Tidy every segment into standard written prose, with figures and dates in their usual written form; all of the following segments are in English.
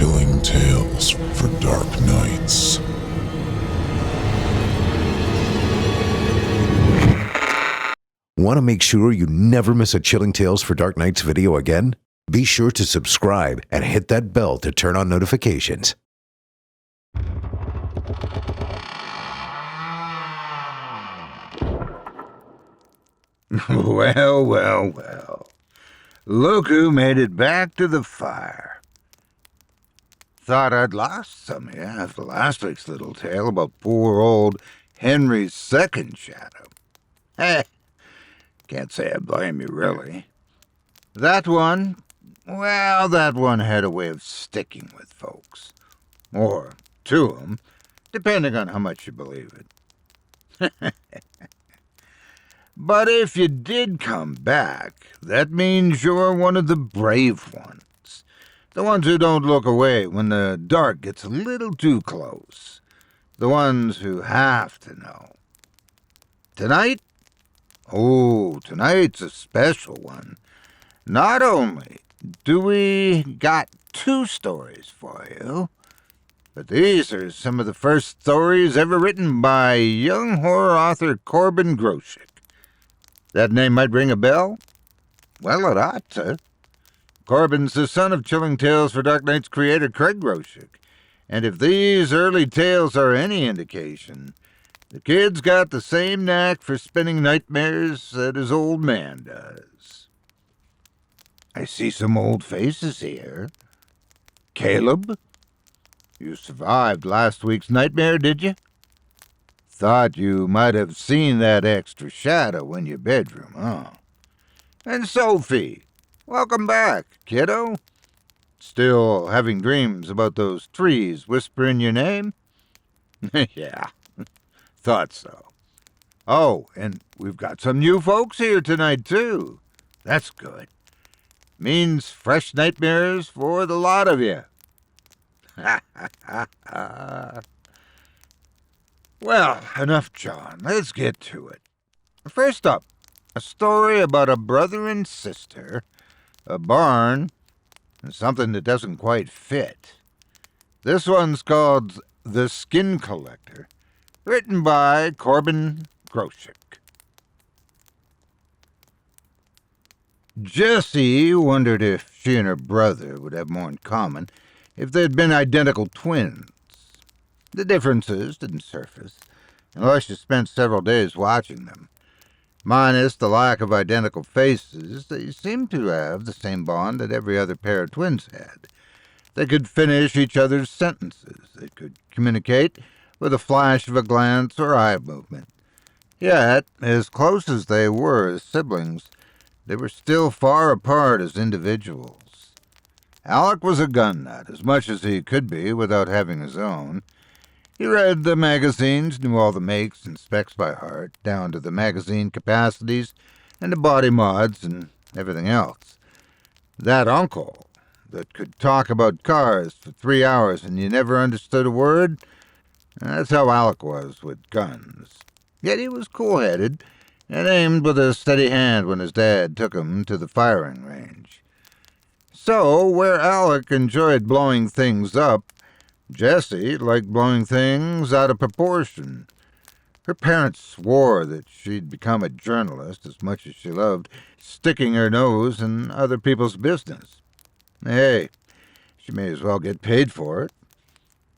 Chilling tales for dark nights. Want to make sure you never miss a Chilling Tales for Dark Nights video again? Be sure to subscribe and hit that bell to turn on notifications. Well. Look who made it back to the fire. Thought I'd lost some of you after last week's little tale about poor old Henry's second shadow. Can't say I blame you, really. That one had a way of sticking with folks. Or to 'em, depending on how much you believe it. But if you did come back, that means you're one of the brave ones. The ones who don't look away when the dark gets a little too close. The ones who have to know. Tonight? Oh, tonight's a special one. Not only do we got 2 stories for you, but these are some of the first stories ever written by young horror author Corban Groshek. That name might ring a bell? Well, it ought to. Corban's the son of Chilling Tales for Dark Nights creator Craig Groshek, and if these early tales are any indication, the kid's got the same knack for spinning nightmares that his old man does. I see some old faces here. Caleb? You survived last week's nightmare, did you? Thought you might have seen that extra shadow in your bedroom, huh? And Sophie, welcome back, kiddo. Still having dreams about those trees whispering your name? Yeah, thought so. Oh, and we've got some new folks here tonight, too. That's good. Means fresh nightmares for the lot of you. Well, enough, John. Let's get to it. First up, a story about a brother and sister, a barn, and something that doesn't quite fit. This one's called The Skin Collector, written by Corban Groshek. Jessie wondered if she and her brother would have more in common if they'd been identical twins. The differences didn't surface, unless you spent several days watching them. Minus the lack of identical faces, they seemed to have the same bond that every other pair of twins had. They could finish each other's sentences. They could communicate with a flash of a glance or eye movement. Yet, as close as they were as siblings, they were still far apart as individuals. Alec was a gun nut, as much as he could be without having his own. He read the magazines, knew all the makes and specs by heart, down to the magazine capacities and the body mods and everything else. That uncle that could talk about cars for 3 hours and you never understood a word, that's how Alec was with guns. Yet he was cool-headed and aimed with a steady hand when his dad took him to the firing range. So, where Alec enjoyed blowing things up, Jessie liked blowing things out of proportion. Her parents swore that she'd become a journalist as much as she loved sticking her nose in other people's business. Hey, she may as well get paid for it.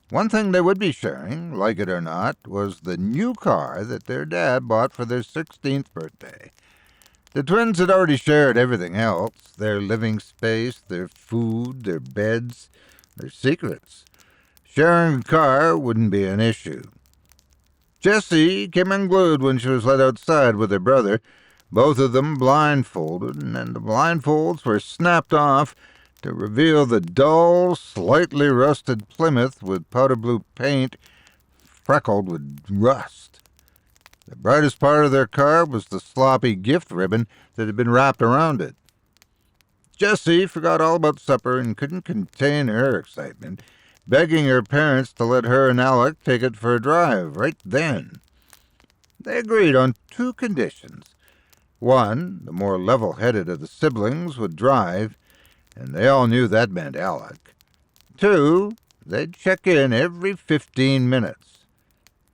One thing they would be sharing, like it or not, was the new car that their dad bought for their 16th birthday. The twins had already shared everything else, their living space, their food, their beds, their secrets. Sharing a car wouldn't be an issue. Jessie came unglued when she was let outside with her brother, both of them blindfolded, and then the blindfolds were snapped off to reveal the dull, slightly rusted Plymouth with powder blue paint freckled with rust. The brightest part of their car was the sloppy gift ribbon that had been wrapped around it. Jessie forgot all about supper and couldn't contain her excitement, begging her parents to let her and Alec take it for a drive right then. They agreed on 2 conditions. One, the more level-headed of the siblings would drive, and they all knew that meant Alec. two, they'd check in every 15 minutes.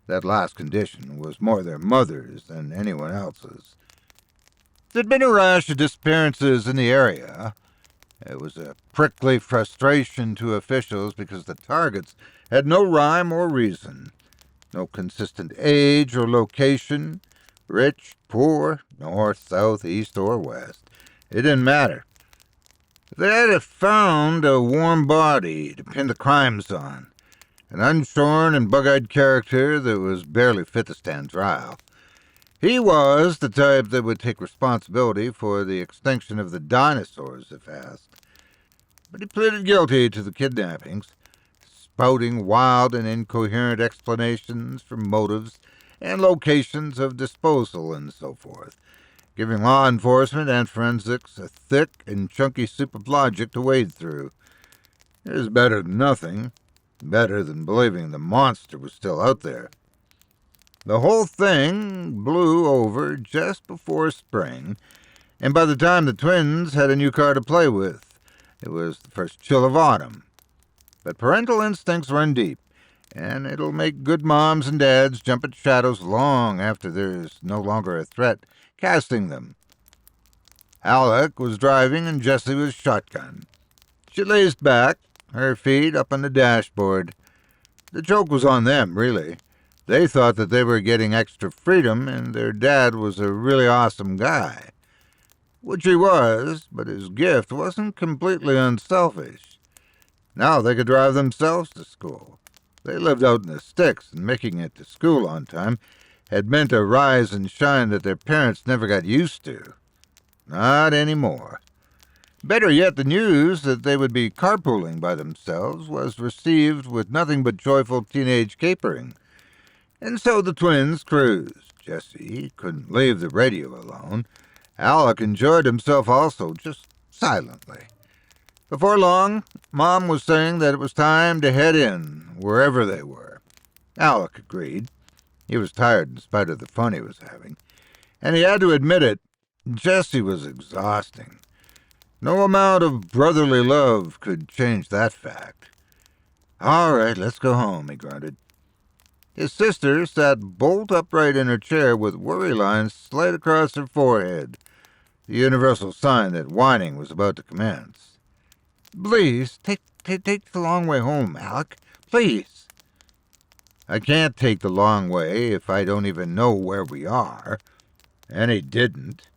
That last condition was more their mother's than anyone else's. There'd been a rash of disappearances in the area. It was a prickly frustration to officials because the targets had no rhyme or reason, no consistent age or location, rich, poor, north, south, east, or west. It didn't matter. They had found a warm body to pin the crimes on, an unshorn and bug-eyed character that was barely fit to stand trial. He was the type that would take responsibility for the extinction of the dinosaurs if asked. But he pleaded guilty to the kidnappings, spouting wild and incoherent explanations for motives and locations of disposal and so forth, giving law enforcement and forensics a thick and chunky soup of logic to wade through. It was better than nothing, better than believing the monster was still out there. The whole thing blew over just before spring, and by the time the twins had a new car to play with, it was the first chill of autumn. But parental instincts run deep, and it'll make good moms and dads jump at shadows long after there's no longer a threat casting them. Alec was driving and Jessie was shotgun. She lazed back, her feet up on the dashboard. The joke was on them, really. They thought that they were getting extra freedom and their dad was a really awesome guy. Which he was, but his gift wasn't completely unselfish. Now they could drive themselves to school. They lived out in the sticks, and making it to school on time had meant a rise and shine that their parents never got used to. Not anymore. Better yet, the news that they would be carpooling by themselves was received with nothing but joyful teenage capering. And so the twins cruised. Jessie couldn't leave the radio alone. Alec enjoyed himself also, just silently. Before long, Mom was saying that it was time to head in, wherever they were. Alec agreed. He was tired in spite of the fun he was having. And he had to admit it, Jessie was exhausting. No amount of brotherly love could change that fact. "All right, let's go home," he grunted. His sister sat bolt upright in her chair with worry lines slayed across her forehead, the universal sign that whining was about to commence. "Please, take the long way home, Alec. Please." "I can't take the long way if I don't even know where we are." And he didn't.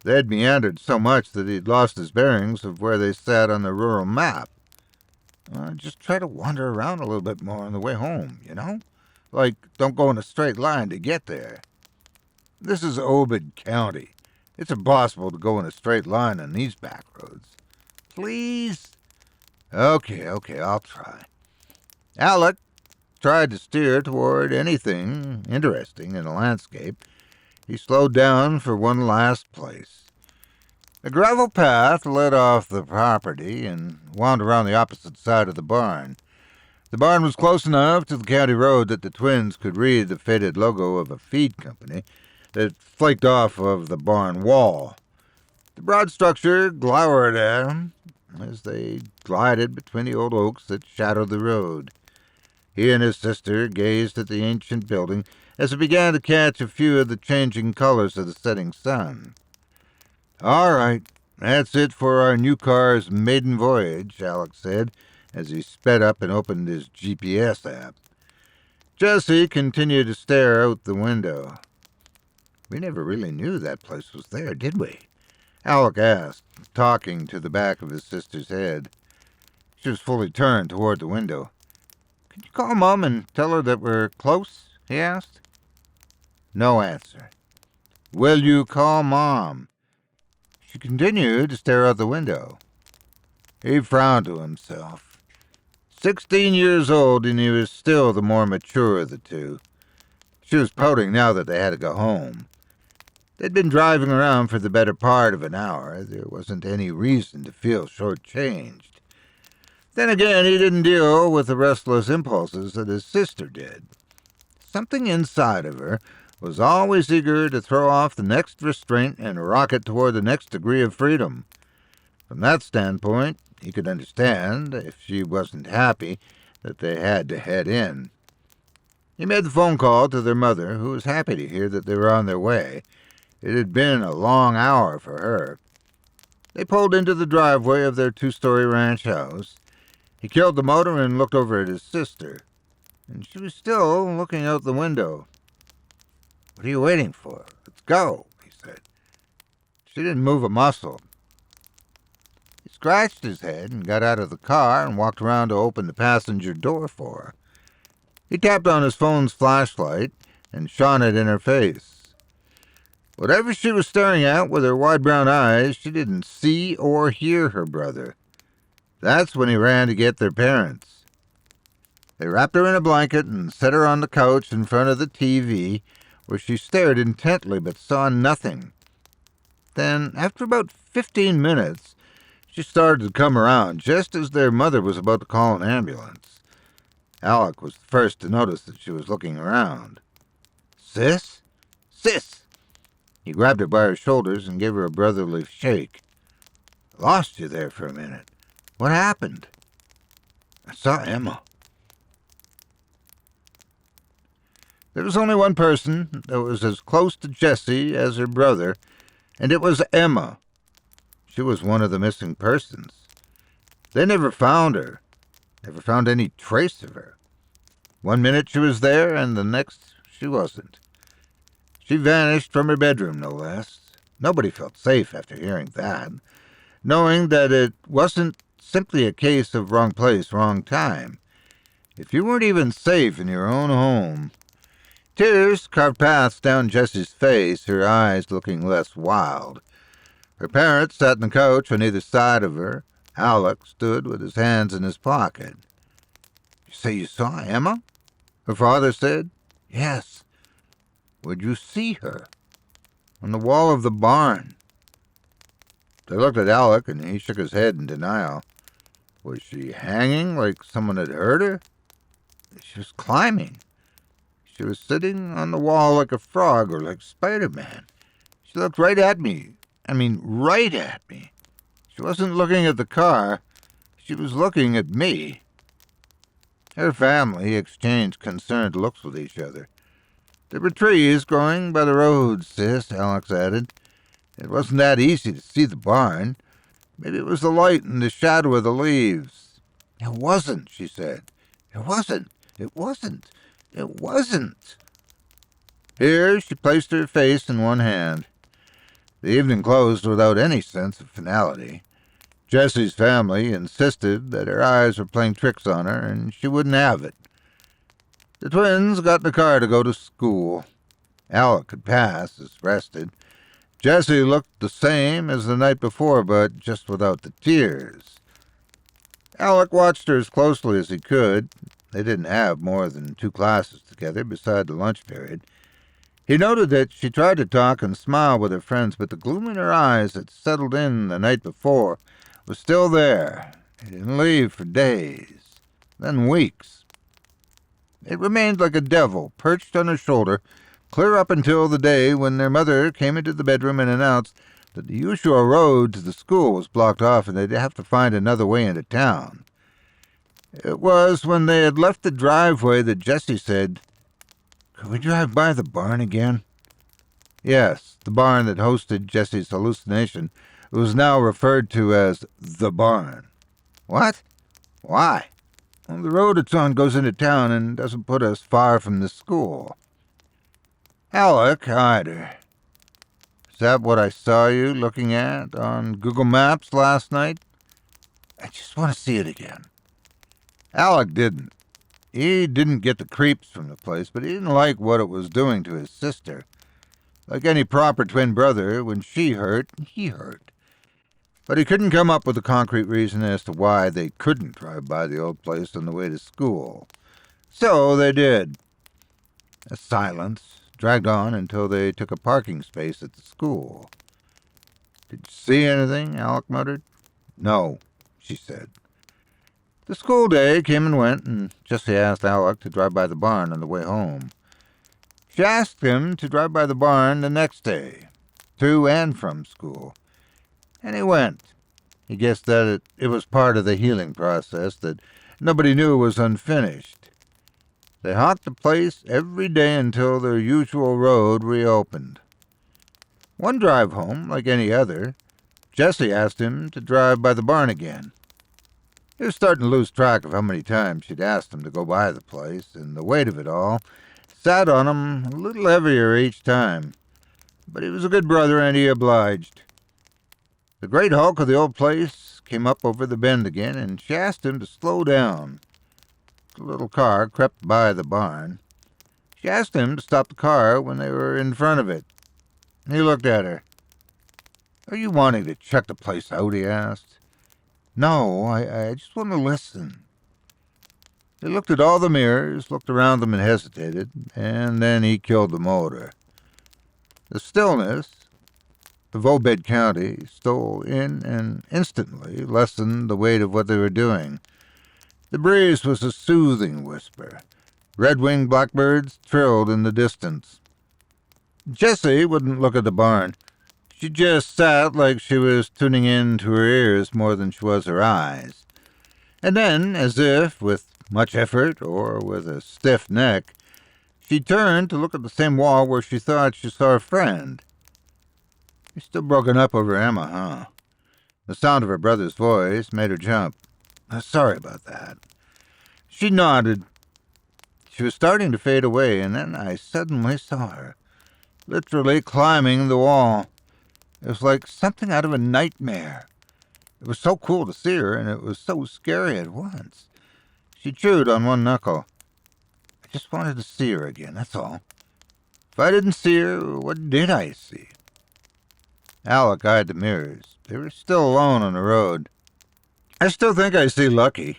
They'd meandered so much that he'd lost his bearings of where they sat on the rural map. Just try to wander around a little bit more on the way home, you know? Like, don't go in a straight line to get there. This is Obed County. It's impossible to go in a straight line on these back roads. Please? Okay, I'll try. Alec tried to steer toward anything interesting in the landscape. He slowed down for one last place. A gravel path led off the property and wound around the opposite side of the barn. The barn was close enough to the county road that the twins could read the faded logo of a feed company that flaked off of the barn wall. The broad structure glowered at them as they glided between the old oaks that shadowed the road. He and his sister gazed at the ancient building as it began to catch a few of the changing colors of the setting sun. "All right, that's it for our new car's maiden voyage," Alec said, as he sped up and opened his GPS app. Jessie continued to stare out the window. "We never really knew that place was there, did we?" Alec asked, talking to the back of his sister's head. She was fully turned toward the window. "Could you call Mom and tell her that we're close?" he asked. No answer. "Will you call Mom?" She continued to stare out the window. He frowned to himself. 16 years old, and he was still the more mature of the two. She was pouting now that they had to go home. They'd been driving around for the better part of an hour. There wasn't any reason to feel shortchanged. Then again, he didn't deal with the restless impulses that his sister did. Something inside of her was always eager to throw off the next restraint and rocket toward the next degree of freedom. From that standpoint, He could understand, if she wasn't happy, that they had to head in. He made the phone call to their mother, who was happy to hear that they were on their way. It had been a long hour for her. They pulled into the driveway of their 2-story ranch house. He killed the motor and looked over at his sister, and she was still looking out the window. "What are you waiting for? Let's go," he said. She didn't move a muscle. He scratched his head and got out of the car and walked around to open the passenger door for her. He tapped on his phone's flashlight and shone it in her face. Whatever she was staring at with her wide brown eyes, she didn't see or hear her brother. That's when he ran to get their parents. They wrapped her in a blanket and set her on the couch in front of the TV, where she stared intently but saw nothing. Then, after about 15 minutes, she started to come around, just as their mother was about to call an ambulance. Alec was the first to notice that she was looking around. "Sis? Sis!" He grabbed her by her shoulders and gave her a brotherly shake. "I lost you there for a minute. What happened?" "I saw Emma." There was only one person that was as close to Jessie as her brother, and it was Emma. She was one of the missing persons. They never found her, never found any trace of her. One minute she was there, and the next she wasn't. She vanished from her bedroom, no less. Nobody felt safe after hearing that, knowing that it wasn't simply a case of wrong place, wrong time. If you weren't even safe in your own home. Tears carved paths down Jessie's face, her eyes looking less wild. Her parents sat on the couch on either side of her. Alec stood with his hands in his pocket. "You say you saw Emma?" her father said. "Yes." "Where'd you see her?" "On the wall of the barn." They looked at Alec, and he shook his head in denial. "Was she hanging like someone had hurt her?" "She was climbing. She was sitting on the wall like a frog or like Spider-Man. She looked right at me. I mean, right at me. She wasn't looking at the car. She was looking at me." Her family exchanged concerned looks with each other. "There were trees growing by the road, sis," Alex added. "It wasn't that easy to see the barn. Maybe it was the light and the shadow of the leaves." "It wasn't," she said. "It wasn't. It wasn't. It wasn't." Here she placed her face in one hand. The evening closed without any sense of finality. Jessie's family insisted that her eyes were playing tricks on her, and she wouldn't have it. The twins got in the car to go to school. Alec could pass as rested. Jessie looked the same as the night before, but just without the tears. Alec watched her as closely as he could. They didn't have more than 2 classes together beside the lunch period. He noted that she tried to talk and smile with her friends, but the gloom in her eyes that settled in the night before was still there. It didn't leave for days, then weeks. It remained like a devil perched on her shoulder, clear up until the day when their mother came into the bedroom and announced that the usual road to the school was blocked off and they'd have to find another way into town. It was when they had left the driveway that Jessie said, "Could we drive by the barn again?" Yes, the barn that hosted Jessie's hallucination was now referred to as the barn. "What? Why?" "Well, the road it's on goes into town and doesn't put us far from the school." Alec eyed her. "Is that what I saw you looking at on Google Maps last night?" "I just want to see it again." Alec didn't. He didn't get the creeps from the place, but he didn't like what it was doing to his sister. Like any proper twin brother, when she hurt, he hurt. But he couldn't come up with a concrete reason as to why they couldn't drive by the old place on the way to school. So they did. A silence dragged on until they took a parking space at the school. "Did you see anything?" Alec muttered. "No," she said. The school day came and went, and Jessie asked Alec to drive by the barn on the way home. She asked him to drive by the barn the next day, to and from school. And he went. He guessed that it was part of the healing process that nobody knew was unfinished. They haunt the place every day until their usual road reopened. One drive home, like any other, Jessie asked him to drive by the barn again. He was starting to lose track of how many times she'd asked him to go by the place, and the weight of it all sat on him a little heavier each time. But he was a good brother, and he obliged. The great hulk of the old place came up over the bend again, and she asked him to slow down. The little car crept by the barn. She asked him to stop the car when they were in front of it. He looked at her. "Are you wanting to check the place out?" he asked. "No, I just want to listen." He looked at all the mirrors, looked around them and hesitated, and then he killed the motor. The stillness of Obed County stole in and instantly lessened the weight of what they were doing. The breeze was a soothing whisper. Red-winged blackbirds trilled in the distance. Jessie wouldn't look at the barn. She just sat like she was tuning in to her ears more than she was her eyes. And then, as if with much effort or with a stiff neck, she turned to look at the same wall where she thought she saw a friend. "You're still broken up over Emma, huh?" The sound of her brother's voice made her jump. "Sorry about that." She nodded. She was starting to fade away, and then I suddenly saw her, literally climbing the wall. It was like something out of a nightmare. It was so cool to see her, and it was so scary at once. She chewed on one knuckle. "I just wanted to see her again, that's all. If I didn't see her, what did I see?" Alec eyed the mirrors. They were still alone on the road. "I still think I see Lucky.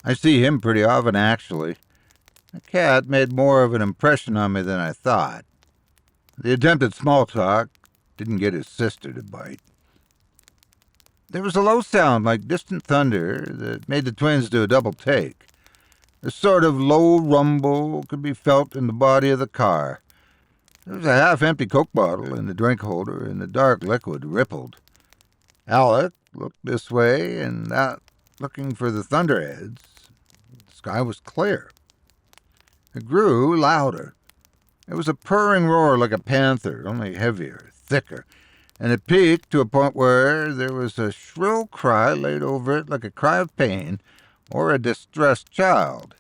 I see him pretty often, actually. The cat made more of an impression on me than I thought. The attempt at small talk didn't get his sister to bite." There was a low sound like distant thunder that made the twins do a double take. A sort of low rumble could be felt in the body of the car. There was a half-empty Coke bottle in the drink holder, and the dark liquid rippled. Alec looked this way and that, looking for the thunderheads. The sky was clear. It grew louder. It was a purring roar like a panther, only heavier, thicker, and it peaked to a point where there was a shrill cry laid over it like a cry of pain or a distressed child.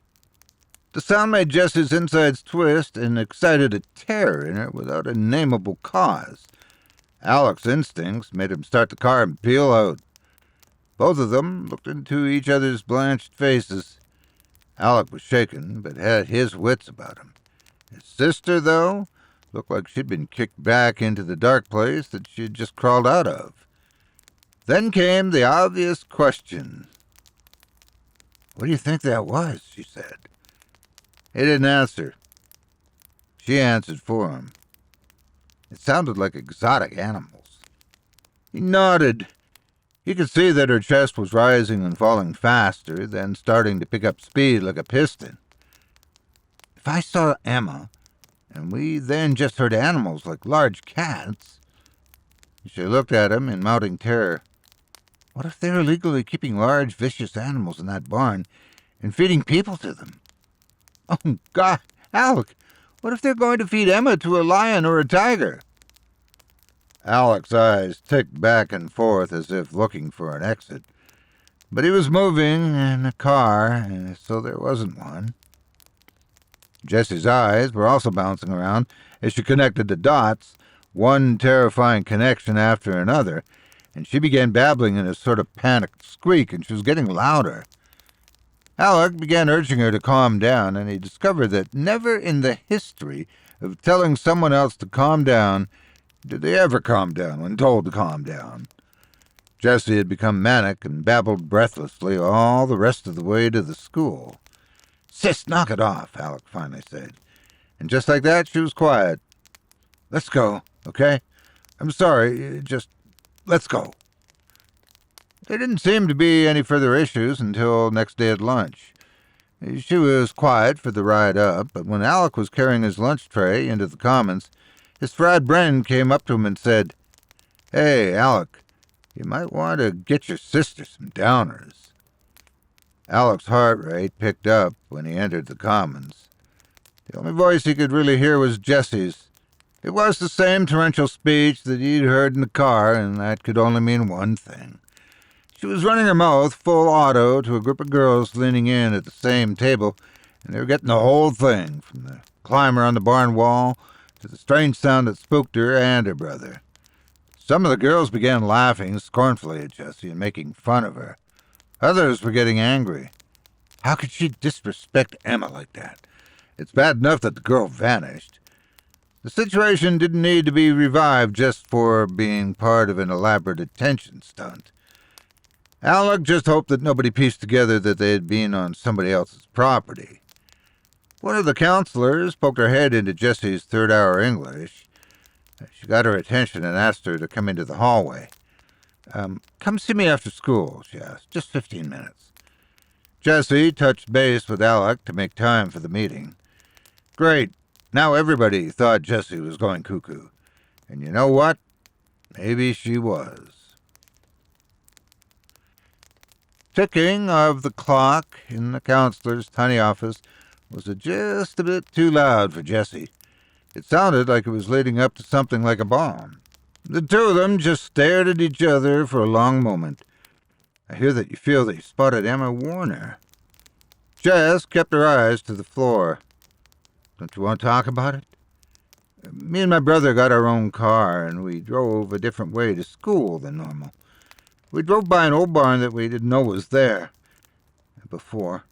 The sound made Jessie's insides twist and excited a terror in her without a nameable cause. Alec's instincts made him start the car and peel out. Both of them looked into each other's blanched faces. Alec was shaken, but had his wits about him. His sister, though, looked like she'd been kicked back into the dark place that she had just crawled out of. Then came the obvious question. "What do you think that was?" she said. He didn't answer. She answered for him. It sounded like exotic animals. He nodded. He could see that her chest was rising and falling faster, then starting to pick up speed like a piston. "If I saw Emma, and we then just heard animals like large cats..." She looked at him in mounting terror. What if they're illegally keeping large, vicious animals in that barn and feeding people to them? "Oh, God, Alec, what if they're going to feed Emma to a lion or a tiger?" Alec's eyes ticked back and forth as if looking for an exit. But he was moving in a car, so there wasn't one. Jessie's eyes were also bouncing around as she connected the dots, one terrifying connection after another, and she began babbling in a sort of panicked squeak, and she was getting louder. Alec began urging her to calm down, and he discovered that never in the history of telling someone else to calm down did they ever calm down when told to calm down. Jessie had become manic and babbled breathlessly all the rest of the way to the school. "Sis, knock it off," Alec finally said. And just like that, she was quiet. "Let's go, okay? I'm sorry, just let's go." There didn't seem to be any further issues until next day at lunch. She was quiet for the ride up, but when Alec was carrying his lunch tray into the commons, his fried friend came up to him and said, "Hey, Alec, You might want to get your sister some downers. Alec's heart rate picked up when he entered the commons. The only voice he could really hear was Jessie's. It was the same torrential speech that he'd heard in the car, and that could only mean one thing. She was running her mouth full auto to a group of girls leaning in at the same table, and they were getting the whole thing, from the climber on the barn wall to the strange sound that spooked her and her brother. Some of the girls began laughing scornfully at Jessie and making fun of her. Others were getting angry. How could she disrespect Emma like that? It's bad enough that the girl vanished. The situation didn't need to be revived just for being part of an elaborate attention stunt. Alec just hoped that nobody pieced together that they had been on somebody else's property. One of the counselors poked her head into Jessie's third-hour English. She got her attention and asked her to come into the hallway. Come see me after school, she asked. Just 15 minutes. Jessie touched base with Alec to make time for the meeting. Great. Now everybody thought Jessie was going cuckoo. And you know what? Maybe she was. Ticking of the clock in the counselor's tiny office was just a bit too loud for Jessie. It sounded like it was leading up to something like a bomb. The two of them just stared at each other for a long moment. I hear that you feel they spotted Emma Warner. Jess kept her eyes to the floor. Don't you want to talk about it? Me and my brother got our own car, and we drove a different way to school than normal. We drove by an old barn that we didn't know was there before.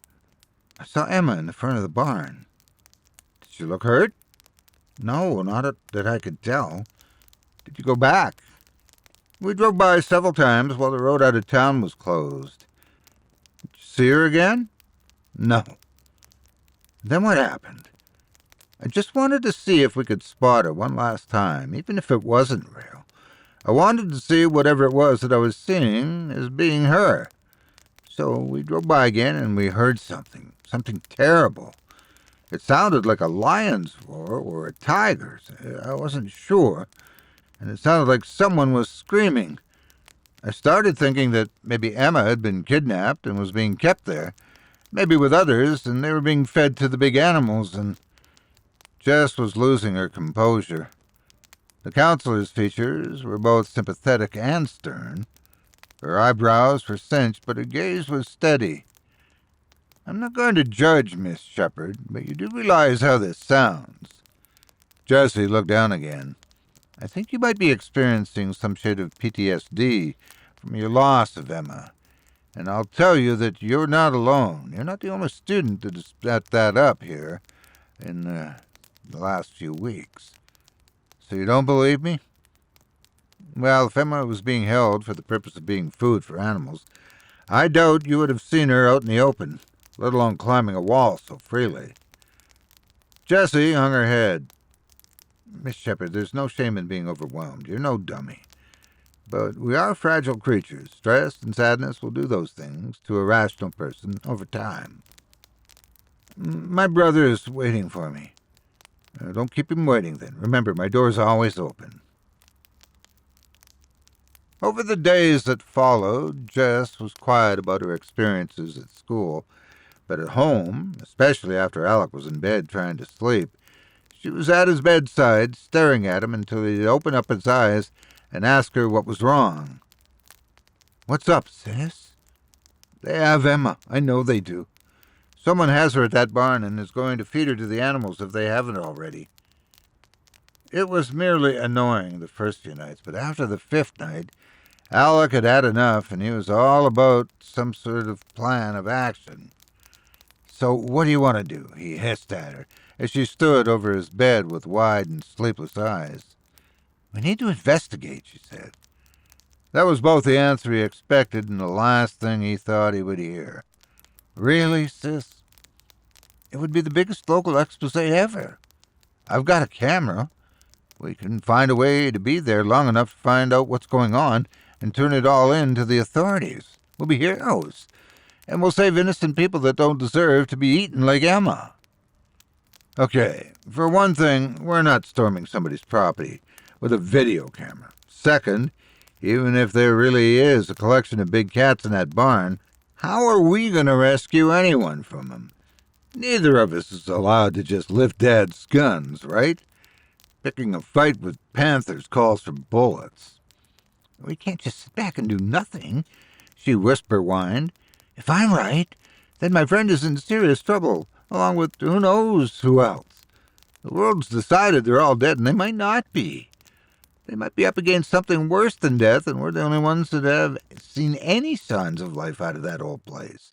I saw Emma in the front of the barn. Did she look hurt? No, not that I could tell. Did you go back? We drove by several times while the road out of town was closed. Did you see her again? No. Then what happened? I just wanted to see if we could spot her one last time, even if it wasn't real. I wanted to see whatever it was that I was seeing as being her. So we drove by again and we heard something terrible. It sounded like a lion's roar or a tiger's. I wasn't sure. And it sounded like someone was screaming. I started thinking that maybe Emma had been kidnapped and was being kept there, maybe with others, and they were being fed to the big animals, and Jess was losing her composure. The counselor's features were both sympathetic and stern. Her eyebrows were cinched, but her gaze was steady. I'm not going to judge, Miss Shepherd, but you do realize how this sounds. Jessie looked down again. I think you might be experiencing some shade of PTSD from your loss of Emma. And I'll tell you that you're not alone. You're not the only student that has set that up here in the last few weeks. So you don't believe me? Well, if Emma was being held for the purpose of being food for animals, I doubt you would have seen her out in the open, let alone climbing a wall so freely. Jessie hung her head. Miss Shepherd, there's no shame in being overwhelmed. You're no dummy. But we are fragile creatures. Stress and sadness will do those things to a rational person over time. My brother is waiting for me. Don't keep him waiting, then. Remember, my door's always open. Over the days that followed, Jess was quiet about her experiences at school, but at home, especially after Alec was in bed trying to sleep, she was at his bedside, staring at him until he'd open up his eyes and ask her what was wrong. What's up, sis? They have Emma. I know they do. Someone has her at that barn and is going to feed her to the animals if they haven't already. It was merely annoying the first few nights, but after the fifth night, Alec had had enough, and he was all about some sort of plan of action. So what do you want to do? He hissed at her, as she stood over his bed with wide and sleepless eyes. We need to investigate, she said. That was both the answer he expected and the last thing he thought he would hear. Really, sis? It would be the biggest local expose ever. I've got a camera. We can find a way to be there long enough to find out what's going on and turn it all in to the authorities. We'll be heroes. And we'll save innocent people that don't deserve to be eaten like Emma. Okay, for one thing, we're not storming somebody's property with a video camera. Second, Even if there really is a collection of big cats in that barn, how are we going to rescue anyone from them? Neither of us is allowed to just lift Dad's guns, right? Picking a fight with panthers calls for bullets. We can't just sit back and do nothing, she whisper-whined. If I'm right, then my friend is in serious trouble, along with who knows who else. The world's decided they're all dead, and they might not be. They might be up against something worse than death, and we're the only ones that have seen any signs of life out of that old place.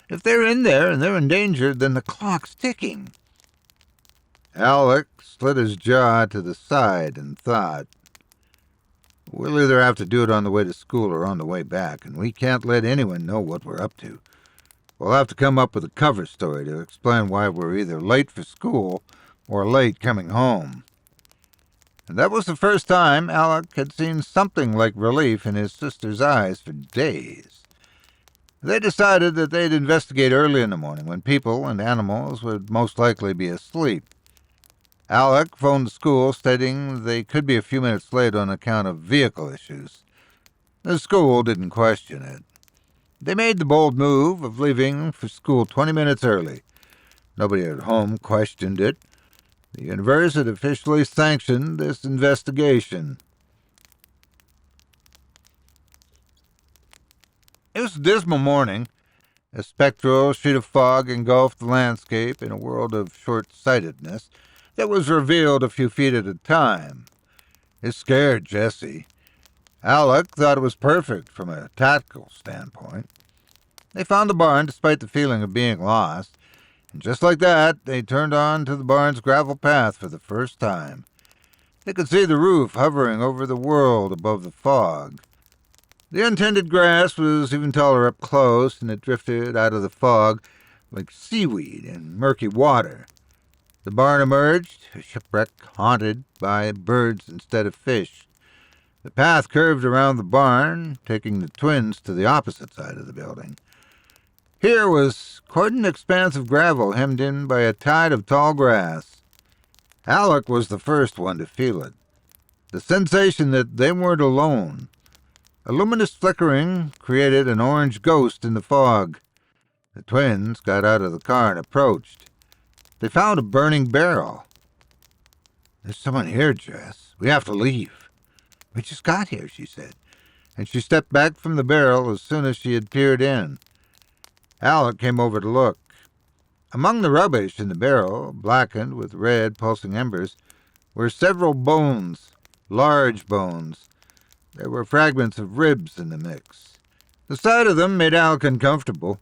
If they're in there and they're endangered, then the clock's ticking. Alec slid his jaw to the side and thought, we'll either have to do it on the way to school or on the way back, and we can't let anyone know what we're up to. We'll have to come up with a cover story to explain why we're either late for school or late coming home. And that was the first time Alec had seen something like relief in his sister's eyes for days. They decided that they'd investigate early in the morning when people and animals would most likely be asleep. Alec phoned the school stating they could be a few minutes late on account of vehicle issues. The school didn't question it. They made the bold move of leaving for school 20 minutes early. Nobody at home questioned it. The universe had officially sanctioned this investigation. It was a dismal morning. A spectral sheet of fog engulfed the landscape in a world of short-sightedness that was revealed a few feet at a time. It scared Jesse. Alec thought it was perfect from a tactical standpoint. They found the barn despite the feeling of being lost, and just like that, they turned on to the barn's gravel path for the first time. They could see the roof hovering over the world above the fog. The untended grass was even taller up close, and it drifted out of the fog like seaweed in murky water. The barn emerged, a shipwreck haunted by birds instead of fish. The path curved around the barn, taking the twins to the opposite side of the building. Here was quite an expanse of gravel hemmed in by a tide of tall grass. Alec was the first one to feel it. The sensation that they weren't alone. A luminous flickering created an orange ghost in the fog. The twins got out of the car and approached. They found a burning barrel. There's someone here, Jess. We have to leave. We just got here, she said, and she stepped back from the barrel as soon as she had peered in. Alec came over to look. Among the rubbish in the barrel, blackened with red pulsing embers, were several bones, large bones. There were fragments of ribs in the mix. The sight of them made Alec uncomfortable.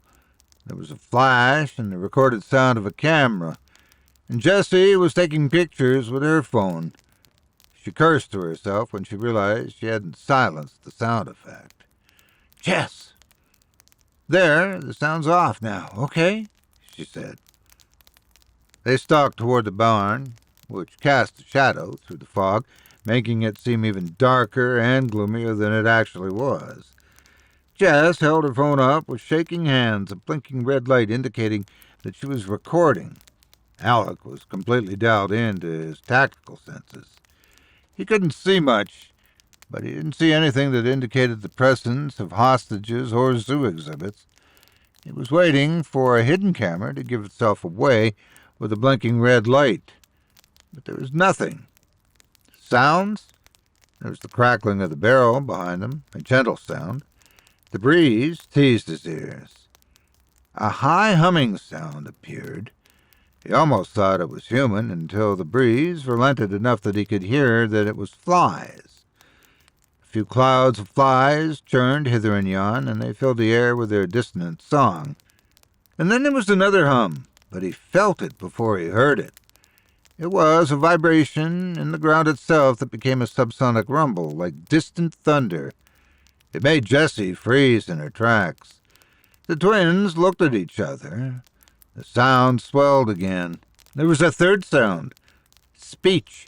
There was a flash and the recorded sound of a camera, and Jessie was taking pictures with her phone. She cursed to herself when she realized she hadn't silenced the sound effect. Jess! There, the sound's off now, okay? She said. They stalked toward the barn, which cast a shadow through the fog, making it seem even darker and gloomier than it actually was. Jess held her phone up with shaking hands, a blinking red light indicating that she was recording. Alec was completely dialed into his tactical senses. He couldn't see much, but he didn't see anything that indicated the presence of hostages or zoo exhibits. He was waiting for a hidden camera to give itself away with a blinking red light, but there was nothing. Sounds? There was the crackling of the barrel behind them, a gentle sound. The breeze teased his ears. A high humming sound appeared. He almost thought it was human until the breeze relented enough that he could hear that it was flies. A few clouds of flies churned hither and yon, and they filled the air with their dissonant song. And then there was another hum, but he felt it before he heard it. It was a vibration in the ground itself that became a subsonic rumble, like distant thunder. It made Jessie freeze in her tracks. The twins looked at each other. The sound swelled again. There was a third sound. Speech.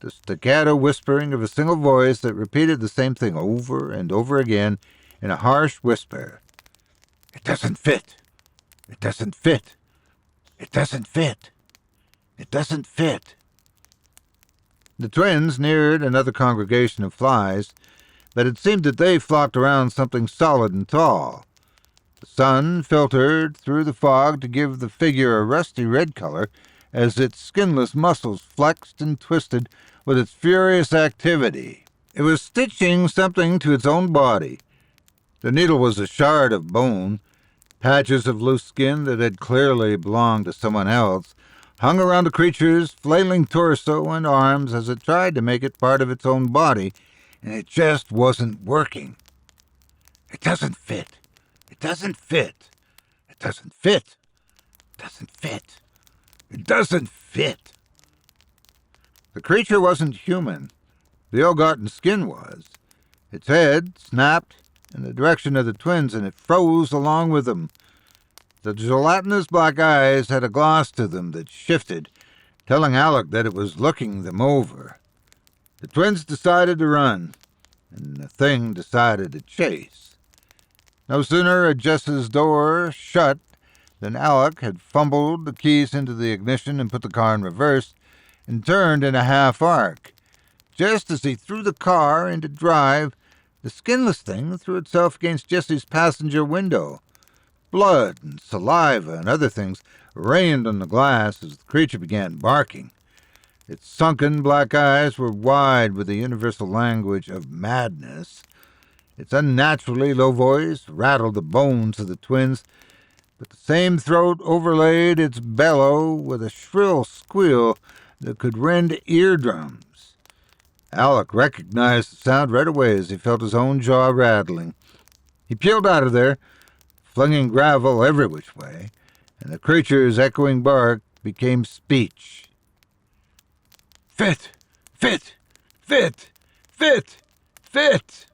The staccato whispering of a single voice that repeated the same thing over and over again in a harsh whisper. It doesn't fit. It doesn't fit. It doesn't fit. It doesn't fit. The twins neared another congregation of flies. but it seemed that they flocked around something solid and tall. The sun filtered through the fog to give the figure a rusty red color as its skinless muscles flexed and twisted with its furious activity. It was stitching something to its own body. The needle was a shard of bone. Patches of loose skin that had clearly belonged to someone else hung around the creature's flailing torso and arms as it tried to make it part of its own body, and it just wasn't working. It doesn't fit. It doesn't fit. It doesn't fit. It doesn't fit. It doesn't fit. The creature wasn't human. The ill-gotten skin was. Its head snapped in the direction of the twins, and it froze along with them. The gelatinous black eyes had a gloss to them that shifted, telling Alec that it was looking them over. The twins decided to run, and the thing decided to chase. No sooner had Jess's door shut than Alec had fumbled the keys into the ignition and put the car in reverse and turned in a half-arc. Just as he threw the car into drive, the skinless thing threw itself against Jesse's passenger window. Blood and saliva and other things rained on the glass as the creature began barking. Its sunken black eyes were wide with the universal language of madness. Its unnaturally low voice rattled the bones of the twins, but the same throat overlaid its bellow with a shrill squeal that could rend eardrums. Alec recognized the sound right away as he felt his own jaw rattling. He peeled out of there, flinging gravel every which way, and the creature's echoing bark became speech. Fit! Fit! Fit! Fit! Fit!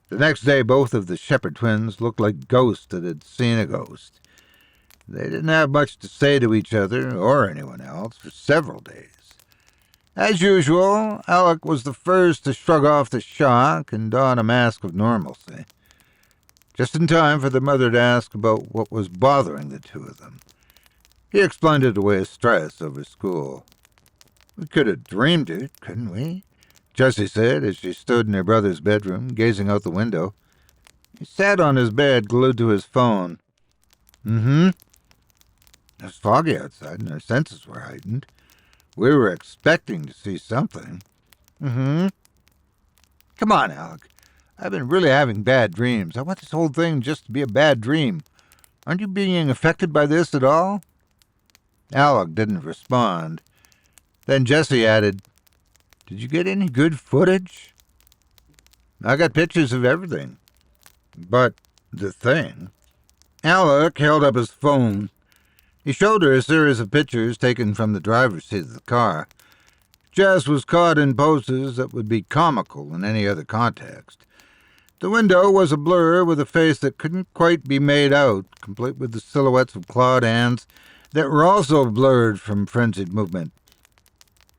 The next day, both of the Shepherd twins looked like ghosts that had seen a ghost. They didn't have much to say to each other or anyone else for several days. As usual, Alec was the first to shrug off the shock and don a mask of normalcy. Just in time for the mother to ask about what was bothering the two of them. He explained it away as stress over school. "We could have dreamed it, couldn't we?" Jessie said as she stood in her brother's bedroom, gazing out the window. He sat on his bed, glued to his phone. It was foggy outside, and our senses were heightened. We were expecting to see something. Come on, Alec. I've been really having bad dreams. I want this whole thing just to be a bad dream. Aren't you being affected by this at all? Alec didn't respond. Then Jessie added, "Did you get any good footage?" "I got pictures of everything. But the thing..." Alec held up his phone. He showed her a series of pictures taken from the driver's seat of the car. Jess was caught in poses that would be comical in any other context. The window was a blur with a face that couldn't quite be made out, complete with the silhouettes of clawed hands that were also blurred from frenzied movement.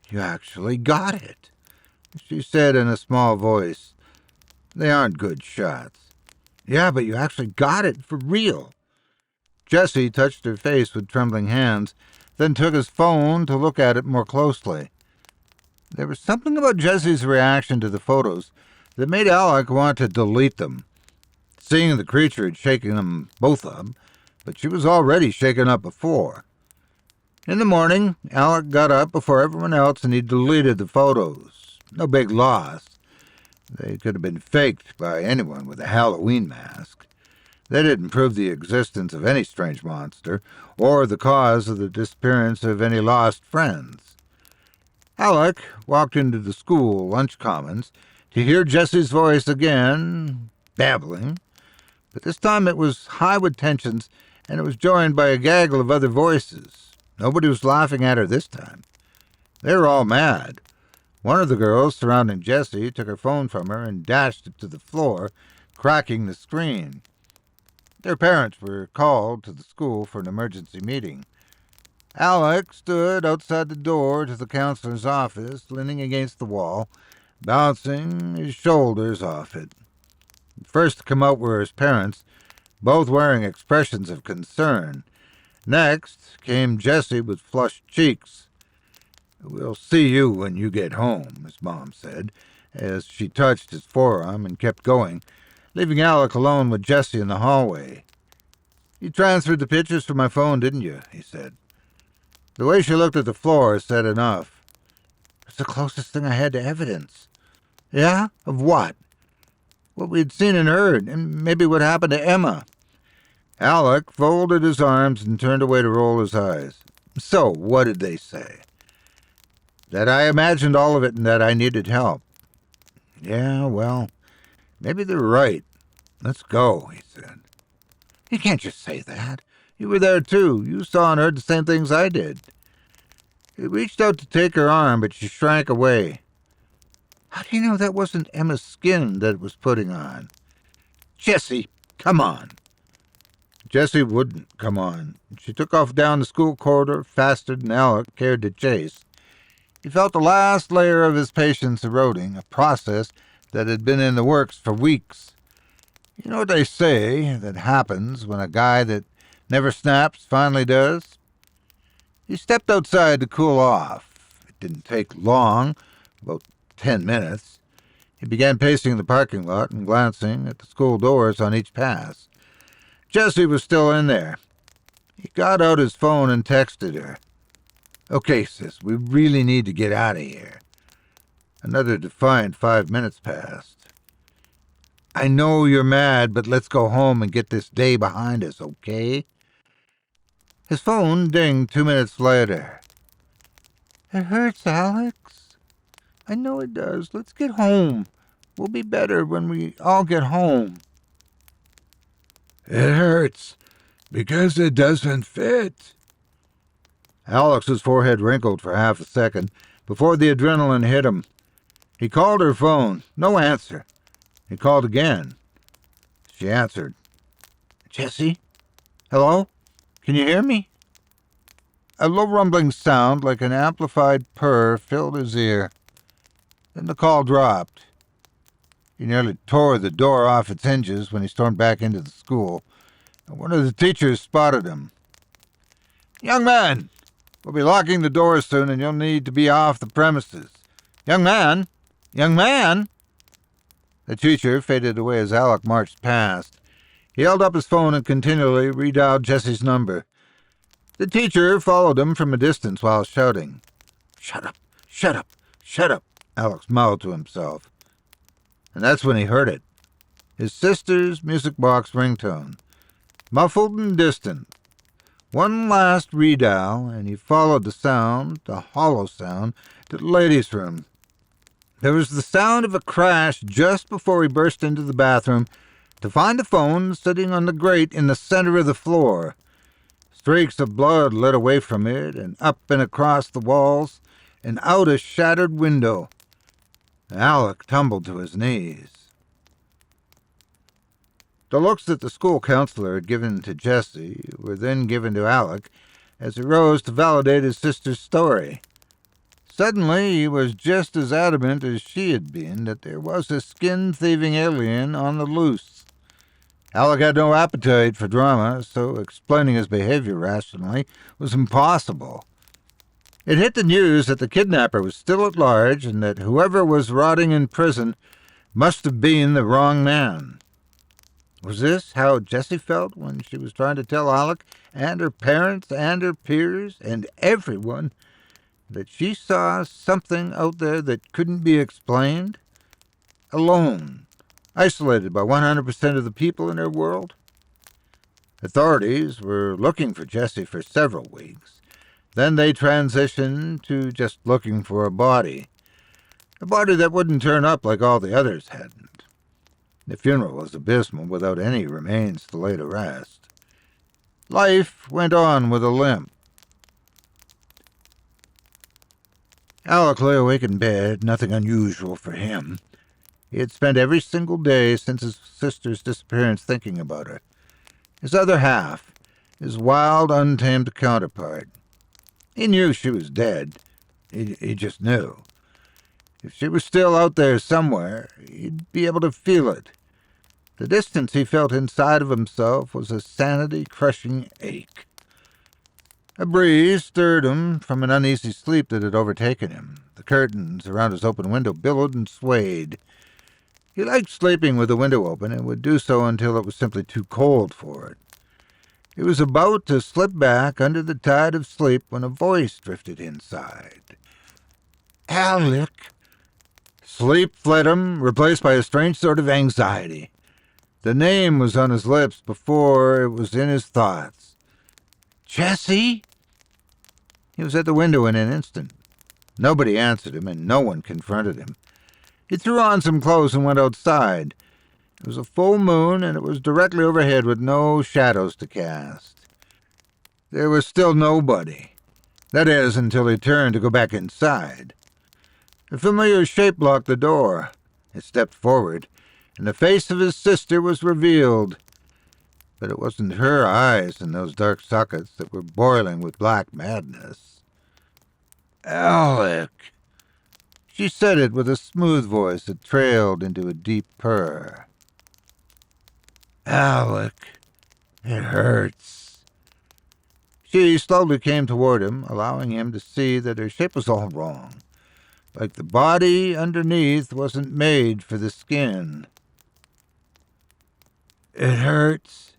"You actually got it," she said in a small voice. "They aren't good shots." "Yeah, but you actually got it, for real." Jessie touched her face with trembling hands, then took his phone to look at it more closely. There was something about Jessie's reaction to the photos that made Alec want to delete them. Seeing the creature had shaken them both up, but she was already shaken up before. In the morning, Alec got up before everyone else and he deleted the photos. No big loss. They could have been faked by anyone with a Halloween mask. They didn't prove the existence of any strange monster or the cause of the disappearance of any lost friends. Alec walked into the school lunch commons to hear Jessie's voice again, babbling, but this time it was high with tensions, and it was joined by a gaggle of other voices. Nobody was laughing at her this time. They were all mad. One of the girls surrounding Jessie took her phone from her and dashed it to the floor, cracking the screen. Their parents were called to the school for an emergency meeting. Alec stood outside the door to the counselor's office, leaning against the wall, bouncing his shoulders off it. First to come out were his parents, both wearing expressions of concern. Next came Jessie with flushed cheeks. "We'll see you when you get home," his mom said, as she touched his forearm and kept going, leaving Alec alone with Jesse in the hallway. "You transferred the pictures from my phone, didn't you?" he said. The way she looked at the floor said enough. "It's the closest thing I had to evidence." "Yeah? Of what?" "What we'd seen and heard, and maybe what happened to Emma." Alec folded his arms and turned away to roll his eyes. "So, what did they say?" "That I imagined all of it and that I needed help." "Yeah, well, maybe they're right. Let's go," he said. "You can't just say that. You were there too. You saw and heard the same things I did." He reached out to take her arm, but she shrank away. "How do you know that wasn't Emma's skin that it was putting on?" "Jessie, come on." Jessie wouldn't come on. She took off down the school corridor faster than Alec cared to chase. He felt the last layer of his patience eroding, a process that had been in the works for weeks. You know what they say that happens when a guy that never snaps finally does? He stepped outside to cool off. It didn't take long, about 10 minutes. He began pacing the parking lot and glancing at the school doors on each pass. Jessie was still in there. He got out his phone and texted her. "Okay, sis, we really need to get out of here." Another defiant 5 minutes passed. "I know you're mad, but let's go home and get this day behind us, okay?" His phone dinged 2 minutes later. "It hurts, Alex." "I know it does. Let's get home. We'll be better when we all get home." It hurts because it doesn't fit. Alex's forehead wrinkled for half a second before the adrenaline hit him. He called her phone. No answer. He called again. She answered. "Jessie? Hello? Can you hear me?" A low rumbling sound like an amplified purr filled his ear. Then the call dropped. He nearly tore the door off its hinges when he stormed back into the school. One of the teachers spotted him. "Young man, we'll be locking the doors soon and you'll need to be off the premises. Young man! Young man!" The teacher faded away as Alec marched past. He held up his phone and continually redialed Jessie's number. The teacher followed him from a distance while shouting. "Shut up! Shut up! Shut up!" Alex mouthed to himself. And that's when he heard it. His sister's music box ringtone. Muffled and distant. One last redial, and he followed the sound, the hollow sound, to the ladies' room. There was the sound of a crash just before he burst into the bathroom to find the phone sitting on the grate in the center of the floor. Streaks of blood led away from it and up and across the walls and out a shattered window. Alec tumbled to his knees. The looks that the school counselor had given to Jessie were then given to Alec as he rose to validate his sister's story. Suddenly he was just as adamant as she had been that there was a skin-thieving alien on the loose. Alec had no appetite for drama, so explaining his behavior rationally was impossible. It hit the news that the kidnapper was still at large and that whoever was rotting in prison must have been the wrong man. Was this how Jessie felt when she was trying to tell Alec and her parents and her peers and everyone that she saw something out there that couldn't be explained? Alone, isolated by 100% of the people in her world? Authorities were looking for Jessie for several weeks. Then they transitioned to just looking for a body that wouldn't turn up like all the others hadn't. The funeral was abysmal without any remains to lay to rest. Life went on with a limp. Alec lay awake in bed, nothing unusual for him. He had spent every single day since his sister's disappearance thinking about her. His other half, his wild, untamed counterpart. He knew she was dead. He just knew. If she was still out there somewhere, he'd be able to feel it. The distance he felt inside of himself was a sanity-crushing ache. A breeze stirred him from an uneasy sleep that had overtaken him. The curtains around his open window billowed and swayed. He liked sleeping with the window open and would do so until it was simply too cold for it. He was about to slip back under the tide of sleep when a voice drifted inside. "Alec!" Sleep fled him, replaced by a strange sort of anxiety. The name was on his lips before it was in his thoughts. "Jesse?" He was at the window in an instant. Nobody answered him, and no one confronted him. He threw on some clothes and went outside. It was a full moon, and it was directly overhead with no shadows to cast. There was still nobody. That is, until he turned to go back inside. A familiar shape blocked the door. He stepped forward, and the face of his sister was revealed. But it wasn't her eyes in those dark sockets that were boiling with black madness. "Alec!" She said it with a smooth voice that trailed into a deep purr. "Alec, it hurts." She slowly came toward him, allowing him to see that her shape was all wrong. Like the body underneath wasn't made for the skin. "It hurts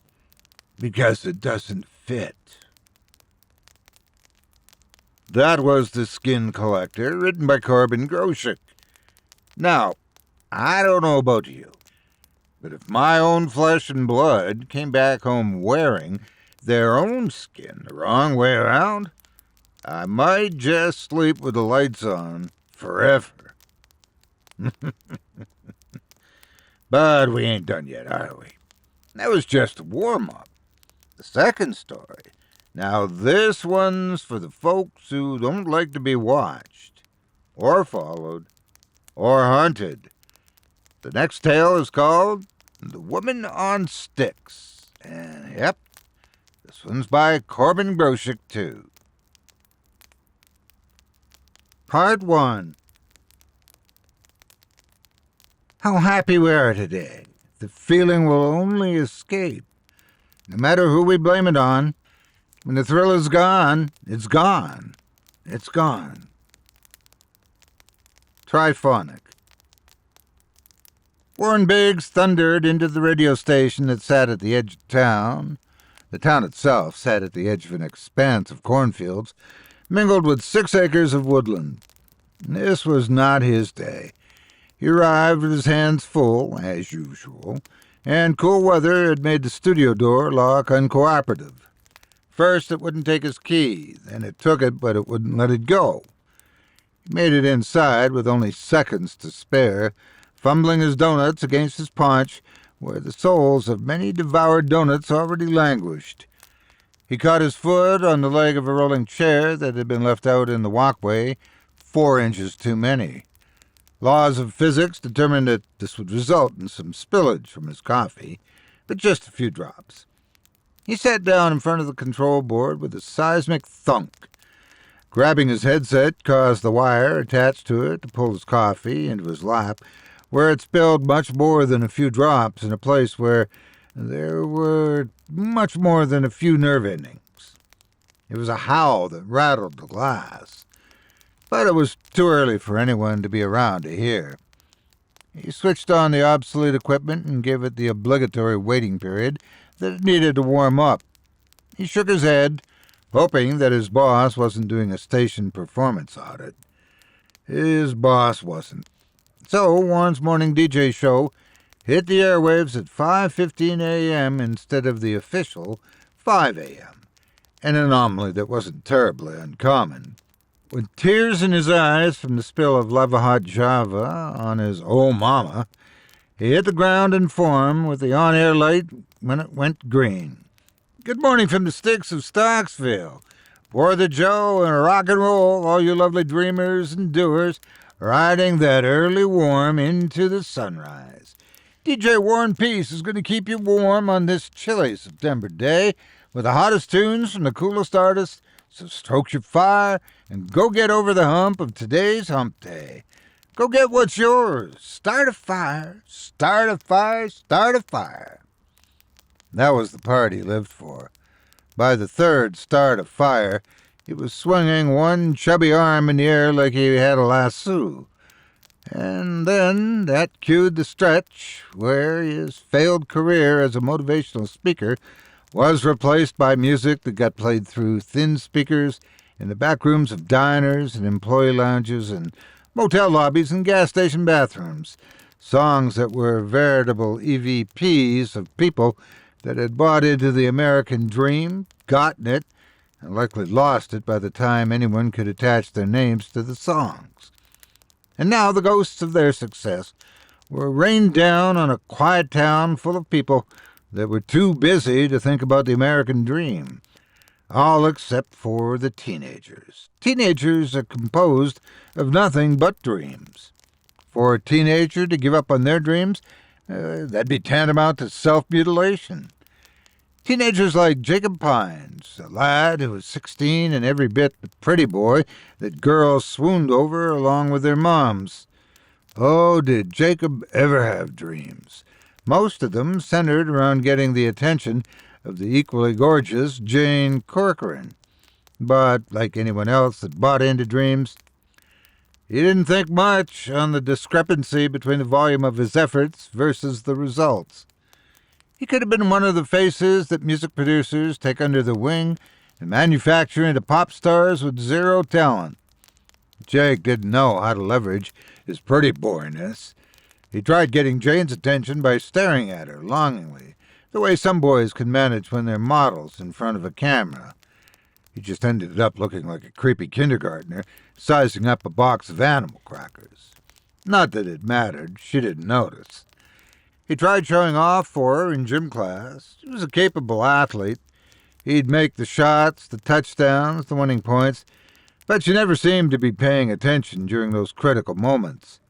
because it doesn't fit." That was The Skin Collector, written by Corban Groshek. Now, I don't know about you, but if my own flesh and blood came back home wearing their own skin the wrong way around, I might just sleep with the lights on forever. But we ain't done yet, are we? That was just a warm-up. The second story. Now this one's for the folks who don't like to be watched, or followed, or hunted. The next tale is called The Woman on Sticks. And yep, this one's by Corban Groshek too. Part 1. How happy we are today. The feeling will only escape. No matter who we blame it on, when the thrill is gone, it's gone. It's gone. Triphonic. Warren Biggs thundered into the radio station that sat at the edge of town. The town itself sat at the edge of an expanse of cornfields, mingled with 6 acres of woodland. This was not his day. He arrived with his hands full, as usual, and cool weather had made the studio door lock uncooperative. First, it wouldn't take his key, then it took it, but it wouldn't let it go. He made it inside with only seconds to spare, fumbling his donuts against his paunch, where the soles of many devoured donuts already languished. He caught his foot on the leg of a rolling chair that had been left out in the walkway, 4 inches too many. Laws of physics determined that this would result in some spillage from his coffee, but just a few drops. He sat down in front of the control board with a seismic thunk. Grabbing his headset caused the wire attached to it to pull his coffee into his lap, where it spilled much more than a few drops in a place where there were much more than a few nerve endings. It was a howl that rattled the glass, but it was too early for anyone to be around to hear. He switched on the obsolete equipment and gave it the obligatory waiting period that it needed to warm up. He shook his head, hoping that his boss wasn't doing a station performance audit. His boss wasn't. So Warren's morning DJ show hit the airwaves at 5:15 a.m. instead of the official 5 a.m., an anomaly that wasn't terribly uncommon. With tears in his eyes from the spill of lava-hot Java on his "Oh Mama," he hit the ground in form with the on-air light when it went green. Good morning from the sticks of Stocksville. Pour the Joe and rock and roll, all you lovely dreamers and doers, riding that early warm into the sunrise. DJ Warren Peace is going to keep you warm on this chilly September day with the hottest tunes from the coolest artists, so stroke your fire and go get over the hump of today's hump day. Go get what's yours. Start a fire, start a fire, start a fire. That was the part he lived for. By the third start a fire, He was swinging one chubby arm in the air like he had a lasso. And then that cued the stretch where his failed career as a motivational speaker was replaced by music that got played through thin speakers in the back rooms of diners and employee lounges and motel lobbies and gas station bathrooms. Songs that were veritable EVPs of people that had bought into the American dream, gotten it, and likely lost it by the time anyone could attach their names to the songs. And now the ghosts of their success were rained down on a quiet town full of people that were too busy to think about the American dream, all except for the teenagers. Teenagers are composed of nothing but dreams. For a teenager to give up on their dreams, that'd be tantamount to self-mutilation. Teenagers like Jacob Pines, a lad who was 16 and every bit the pretty boy that girls swooned over along with their moms. Oh, did Jacob ever have dreams? Most of them centered around getting the attention of the equally gorgeous Jane Corcoran. But, like anyone else that bought into dreams, he didn't think much on the discrepancy between the volume of his efforts versus the results. He could have been one of the faces that music producers take under their wing and manufacture into pop stars with zero talent. Jake didn't know how to leverage his pretty boyness. He tried getting Jane's attention by staring at her longingly, the way some boys can manage when they're models in front of a camera. He just ended up looking like a creepy kindergartner sizing up a box of animal crackers. Not that it mattered, she didn't notice. He tried showing off for her in gym class. He was a capable athlete. He'd make the shots, the touchdowns, the winning points, but she never seemed to be paying attention during those critical moments.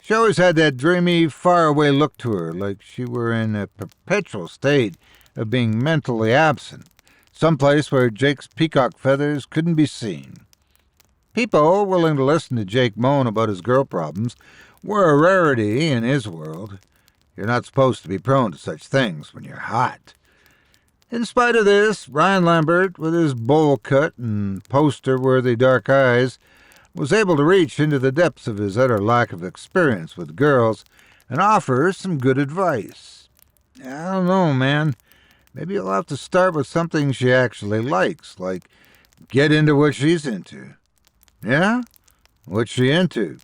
She always had that dreamy, faraway look to her, like she were in a perpetual state of being mentally absent, someplace where Jake's peacock feathers couldn't be seen. People willing to listen to Jake moan about his girl problems were a rarity in his world. You're not supposed to be prone to such things when you're hot. In spite of this, Ryan Lambert, with his bowl cut and poster-worthy dark eyes, was able to reach into the depths of his utter lack of experience with girls and offer some good advice. I don't know, man. Maybe you'll have to start with something she actually likes, like get into what she's into. Yeah? What's she into?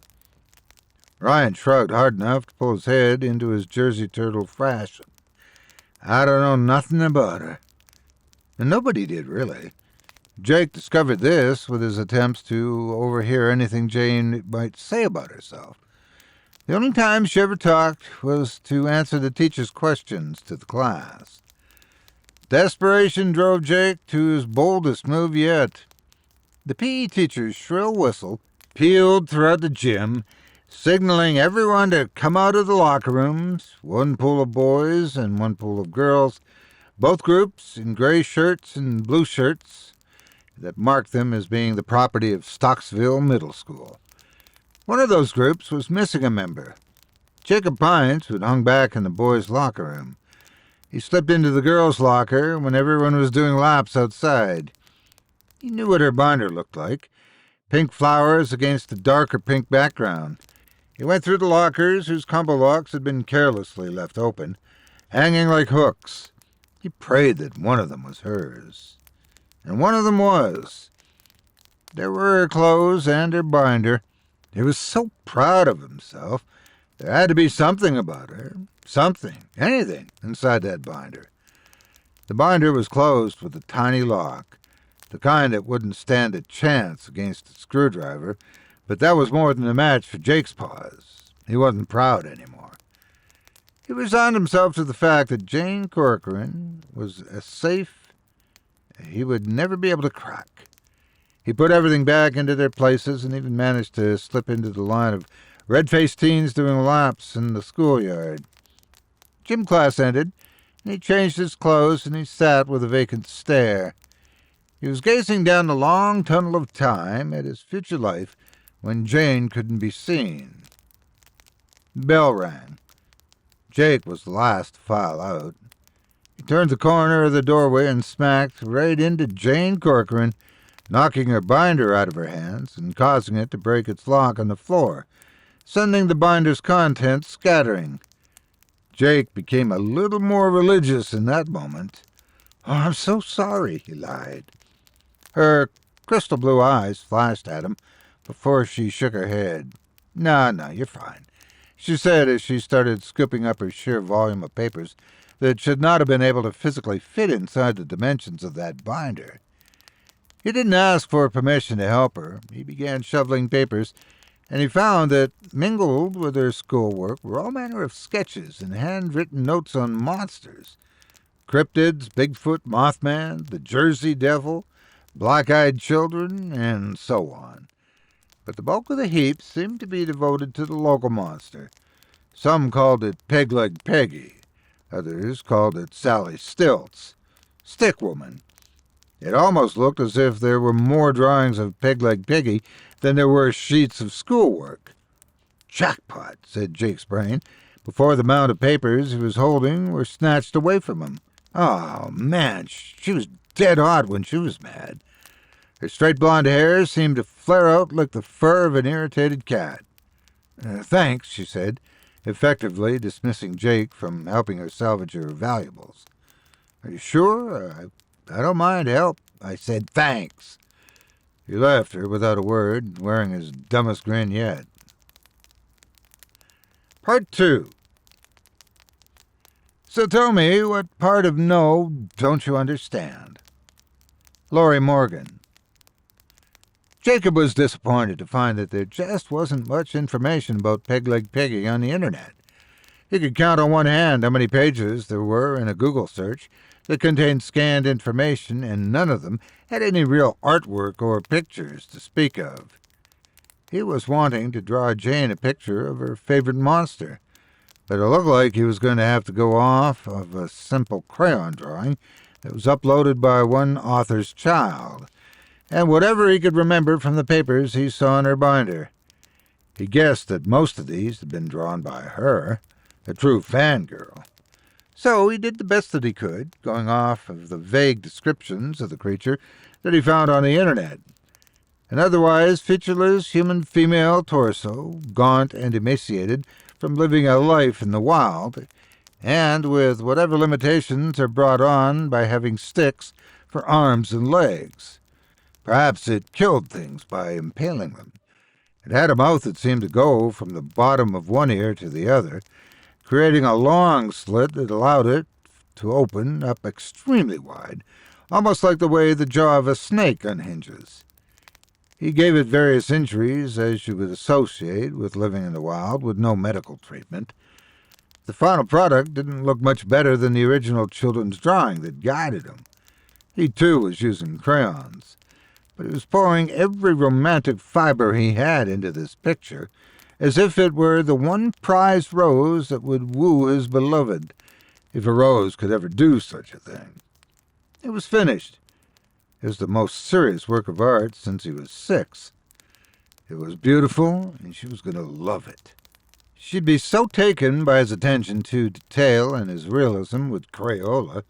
Ryan shrugged hard enough to pull his head into his Jersey Turtle fashion. I don't know nothing about her. And nobody did, really. Jake discovered this with his attempts to overhear anything Jane might say about herself. The only time she ever talked was to answer the teacher's questions to the class. Desperation drove Jake to his boldest move yet. The PE teacher's shrill whistle pealed throughout the gym, signaling everyone to come out of the locker rooms, one pool of boys and one pool of girls, both groups in gray shirts and blue shirts that marked them as being the property of Stocksville Middle School. One of those groups was missing a member, Jacob Pines, who'd hung back in the boys' locker room. He slipped into the girls' locker when everyone was doing laps outside. He knew what her binder looked like, pink flowers against a darker pink background. He went through the lockers whose combo locks had been carelessly left open, hanging like hooks. He prayed that one of them was hers. And one of them was. There were her clothes and her binder. He was so proud of himself. There had to be something about her. Something, anything, inside that binder. The binder was closed with a tiny lock, the kind that wouldn't stand a chance against a screwdriver, but that was more than a match for Jake's paws. He wasn't proud anymore. He resigned himself to the fact that Jane Corcoran was a safe he would never be able to crack. He put everything back into their places and even managed to slip into the line of red-faced teens doing laps in the schoolyard. Gym class ended, and he changed his clothes and he sat with a vacant stare. He was gazing down the long tunnel of time at his future life when Jane couldn't be seen. Bell rang. Jake was the last to file out. He turned the corner of the doorway and smacked right into Jane Corcoran, knocking her binder out of her hands and causing it to break its lock on the floor, sending the binder's contents scattering. Jake became a little more religious in that moment. "Oh, I'm so sorry," he lied. Her crystal blue eyes flashed at him before she shook her head. No, you're fine," she said as she started scooping up her sheer volume of papers that should not have been able to physically fit inside the dimensions of that binder. He didn't ask for permission to help her. He began shoveling papers, and he found that mingled with her schoolwork were all manner of sketches and handwritten notes on monsters. Cryptids, Bigfoot, Mothman, the Jersey Devil, black-eyed children, and so on. But the bulk of the heap seemed to be devoted to the local monster. Some called it Peg-Leg Peggy. Others called it Sally Stilts, Stick Woman. It almost looked as if there were more drawings of Peg-Leg Peggy than there were sheets of schoolwork. "Jackpot," said Jake's brain, before the mound of papers he was holding were snatched away from him. Oh, man, she was dead hot when she was mad. Her straight blonde hair seemed to flare out like the fur of an irritated cat. "Thanks," she said, effectively dismissing Jake from helping her salvage her valuables. "Are you sure? I don't mind help." I said, "Thanks." He left her without a word, wearing his dumbest grin yet. Part 2. So tell me, what part of no don't you understand? Lori Morgan. Jacob was disappointed to find that there just wasn't much information about Peg-Leg Peggy on the internet. He could count on one hand how many pages there were in a Google search that contained scanned information, and none of them had any real artwork or pictures to speak of. He was wanting to draw Jane a picture of her favorite monster, but it looked like he was going to have to go off of a simple crayon drawing that was uploaded by one author's child, and whatever he could remember from the papers he saw in her binder. He guessed that most of these had been drawn by her, a true fangirl. So he did the best that he could, going off of the vague descriptions of the creature that he found on the internet. An otherwise featureless human female torso, gaunt and emaciated from living a life in the wild, and with whatever limitations are brought on by having sticks for arms and legs. Perhaps it killed things by impaling them. It had a mouth that seemed to go from the bottom of one ear to the other, creating a long slit that allowed it to open up extremely wide, almost like the way the jaw of a snake unhinges. He gave it various injuries, as you would associate with living in the wild with no medical treatment. The final product didn't look much better than the original children's drawing that guided him. He, too, was using crayons, but he was pouring every romantic fiber he had into this picture, as if it were the one prized rose that would woo his beloved, if a rose could ever do such a thing. It was finished. It was the most serious work of art since he was 6. It was beautiful, and she was going to love it. She'd be so taken by his attention to detail and his realism with Crayola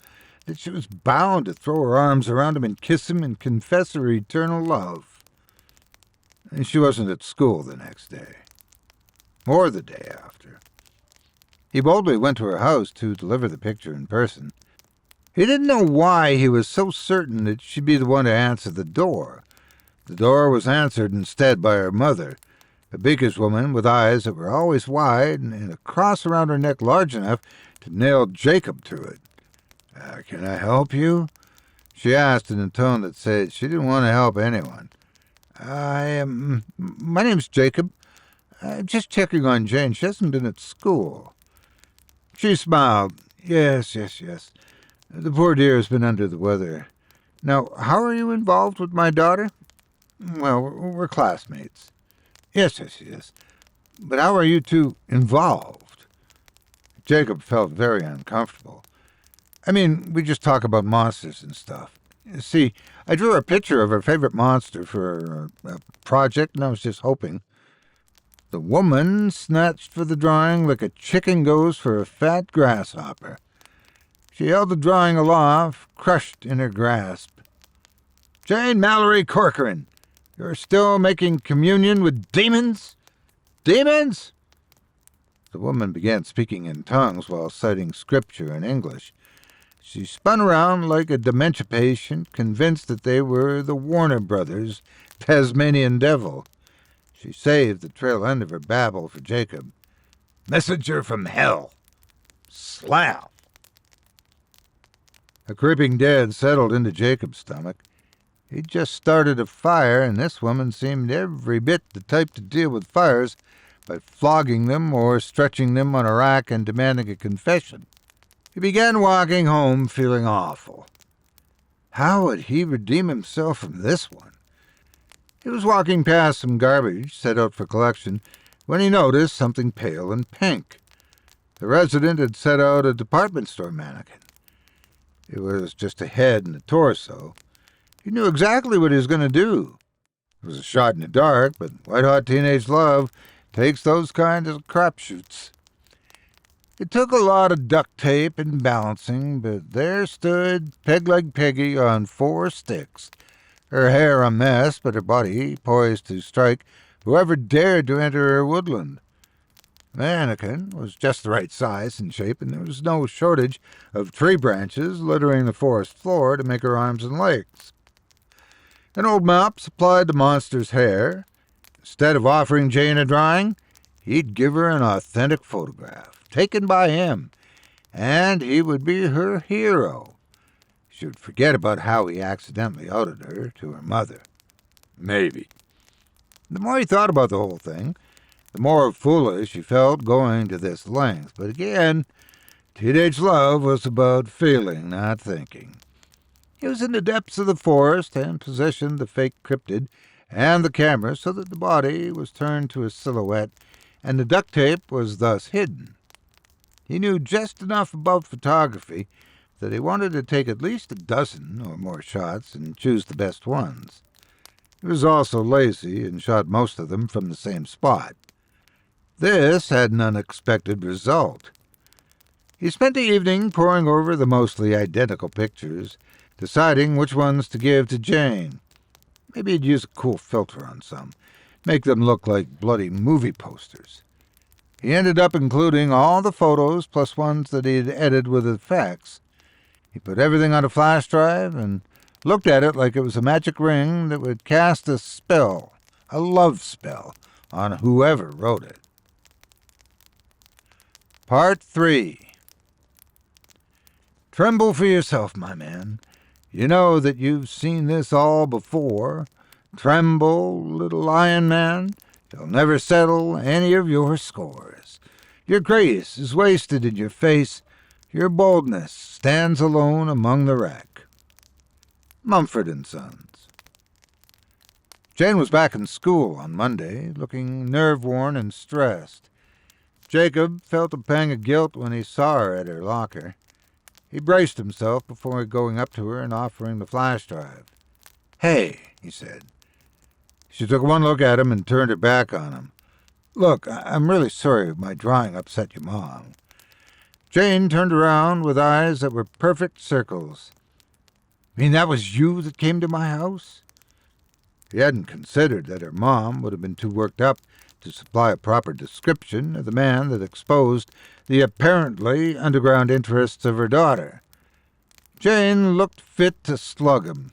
that she was bound to throw her arms around him and kiss him and confess her eternal love. And she wasn't at school the next day, or the day after. He boldly went to her house to deliver the picture in person. He didn't know why he was so certain that she'd be the one to answer the door. The door was answered instead by her mother, a beakish woman with eyes that were always wide and a cross around her neck large enough to nail Jacob to it. "Can I help you?" she asked in a tone that said she didn't want to help anyone. My name's Jacob. Just checking on Jane. She hasn't been at school." She smiled. Yes. The poor dear has been under the weather. Now, how are you involved with my daughter?" "Well, we're classmates." Yes. But how are you two involved?" Jacob felt very uncomfortable. "I mean, we just talk about monsters and stuff. See, I drew a picture of her favorite monster for a project, and I was just hoping." The woman snatched for the drawing like a chicken goes for a fat grasshopper. She held the drawing aloft, crushed in her grasp. Jane Mallory Corcoran, you're still making communion with demons? Demons? The woman began speaking in tongues while citing scripture in English. She spun around like a dementia patient, convinced that they were the Warner Brothers' Tasmanian devil. She saved the trail end of her babble for Jacob. Messenger from hell. Slam. A creeping dread settled into Jacob's stomach. He'd just started a fire, and this woman seemed every bit the type to deal with fires by flogging them or stretching them on a rack and demanding a confession. He began walking home feeling awful. How would he redeem himself from this one? He was walking past some garbage set out for collection when he noticed something pale and pink. The resident had set out a department store mannequin. It was just a head and a torso. He knew exactly what he was going to do. It was a shot in the dark, but white-hot teenage love takes those kinds of crapshoots. It took a lot of duct tape and balancing, but there stood Peg-Leg Peggy on 4 sticks, her hair a mess, but her body poised to strike whoever dared to enter her woodland. The mannequin was just the right size and shape, and there was no shortage of tree branches littering the forest floor to make her arms and legs. An old mop supplied the monster's hair. Instead of offering Jane a drawing, he'd give her an authentic photograph, taken by him, and he would be her hero. She would forget about how he accidentally outed her to her mother. Maybe. The more he thought about the whole thing, the more foolish he felt going to this length. But again, teenage love was about feeling, not thinking. He was in the depths of the forest and positioned the fake cryptid and the camera so that the body was turned to a silhouette and the duct tape was thus hidden. He knew just enough about photography that he wanted to take at least a dozen or more shots and choose the best ones. He was also lazy and shot most of them from the same spot. This had an unexpected result. He spent the evening poring over the mostly identical pictures, deciding which ones to give to Jane. Maybe he'd use a cool filter on some, make them look like bloody movie posters. He ended up including all the photos plus ones that he'd edited with effects. He put everything on a flash drive and looked at it like it was a magic ring that would cast a spell, a love spell, on whoever wrote it. Part 3. Tremble for yourself, my man. You know that you've seen this all before. Tremble, little lion man. You'll never settle any of your scores. Your grace is wasted in your face. Your boldness stands alone among the wreck. Mumford & Sons. Jane was back in school on Monday, looking nerve-worn and stressed. Jacob felt a pang of guilt when he saw her at her locker. He braced himself before going up to her and offering the flash drive. "Hey," he said. She took one look at him and turned her back on him. "Look, I'm really sorry my drawing upset your mom." Jane turned around with eyes that were perfect circles. "Mean that was you that came to my house?" He hadn't considered that her mom would have been too worked up to supply a proper description of the man that exposed the apparently underground interests of her daughter. Jane looked fit to slug him.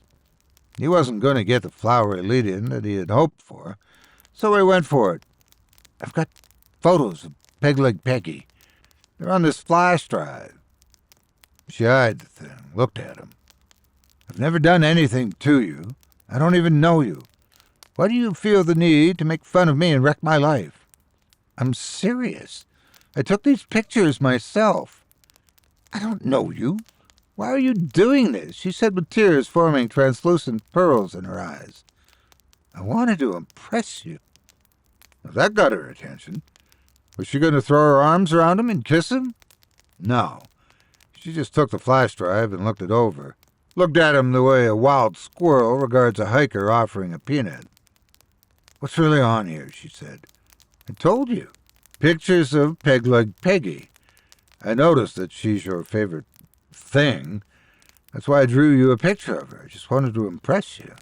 He wasn't going to get the flowery lead-in that he had hoped for, so he went for it. "I've got photos of Peg-Leg Peggy. They're on this flash drive." She eyed the thing, looked at him. "I've never done anything to you. I don't even know you. Why do you feel the need to make fun of me and wreck my life?" "I'm serious. I took these pictures myself." "I don't know you. Why are you doing this?" she said with tears forming translucent pearls in her eyes. "I wanted to impress you." Now that got her attention. Was she going to throw her arms around him and kiss him? No. She just took the flash drive and looked it over. Looked at him the way a wild squirrel regards a hiker offering a peanut. "What's really on here?" she said. "I told you. Pictures of Peg-Leg Peggy. I noticed that she's your favorite thing. That's why I drew you a picture of her. I just wanted to impress you.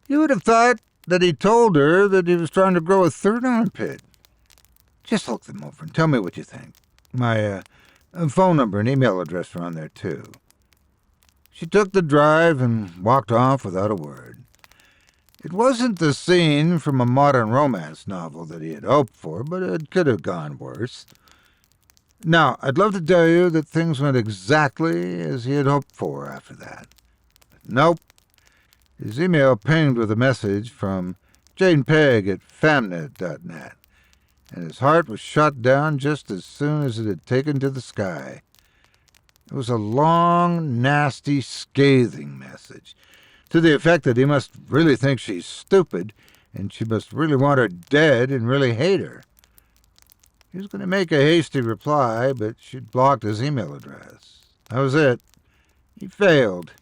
You would have thought that he told her that he was trying to grow a third armpit. Just look them over and tell me what you think. My phone number and email address are on there, too. She took the drive and walked off without a word. It wasn't the scene from a modern romance novel that he had hoped for, but it could have gone worse. Now, I'd love to tell you that things went exactly as he had hoped for after that. But nope. His email pinged with a message from Jane Pegg at famnet.net, and his heart was shot down just as soon as it had taken to the sky. It was a long, nasty, scathing message, to the effect that he must really think she's stupid, and she must really want her dead and really hate her. He was going to make a hasty reply, but she'd blocked his email address. That was it. He failed.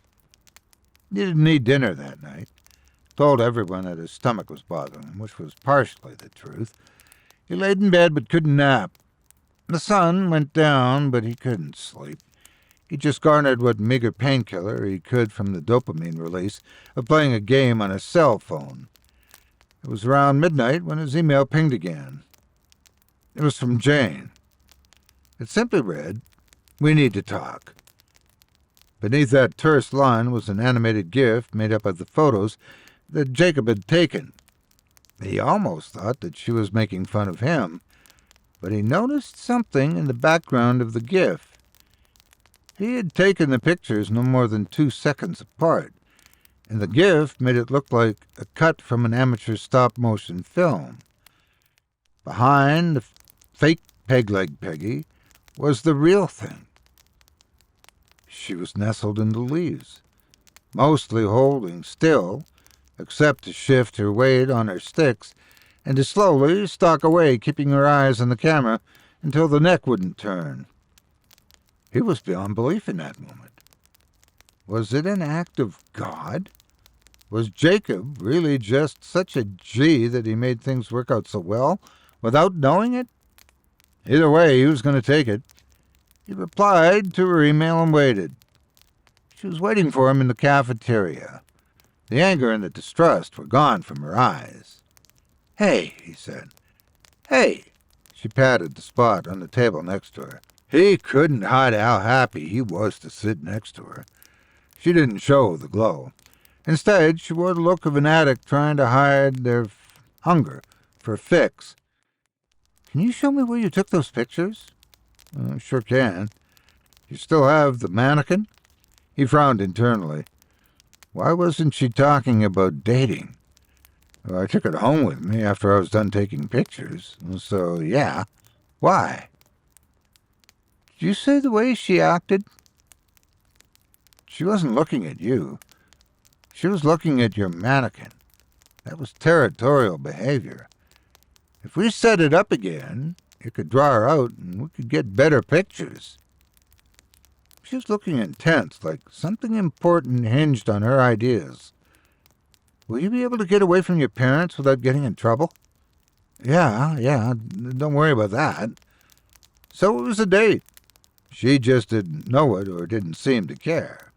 He didn't eat dinner that night. Told everyone that his stomach was bothering him, which was partially the truth. He laid in bed but couldn't nap. The sun went down, but he couldn't sleep. He just garnered what meager painkiller he could from the dopamine release of playing a game on his cell phone. It was around midnight when his email pinged again. It was from Jane. It simply read, "We need to talk." Beneath that terse line was an animated GIF made up of the photos that Jacob had taken. He almost thought that she was making fun of him, but he noticed something in the background of the GIF. He had taken the pictures no more than 2 seconds apart, and the GIF made it look like a cut from an amateur stop-motion film. Behind the fake Peg-Leg Peggy was the real thing. She was nestled in the leaves, mostly holding still, except to shift her weight on her sticks and to slowly stalk away, keeping her eyes on the camera until the neck wouldn't turn. He was beyond belief in that moment. Was it an act of God? Was Jacob really just such a G that he made things work out so well without knowing it? Either way, he was going to take it. He replied to her email and waited. She was waiting for him in the cafeteria. The anger and the distrust were gone from her eyes. "Hey," he said. "Hey." She patted the spot on the table next to her. He couldn't hide how happy he was to sit next to her. She didn't show the glow. Instead, she wore the look of an addict trying to hide their hunger for a fix. "Can you show me where you took those pictures?" "Sure can." "You still have the mannequin?" He frowned internally. Why wasn't she talking about dating? Well, I took it home with me after I was done taking pictures. So, yeah. Why? Did you say the way she acted? She wasn't looking at you. She was looking at your mannequin. That was territorial behavior. If we set it up again, it could draw her out and we could get better pictures. She was looking intense, like something important hinged on her ideas. Will you be able to get away from your parents without getting in trouble? Yeah, don't worry about that. So it was a date. She just didn't know it or didn't seem to care.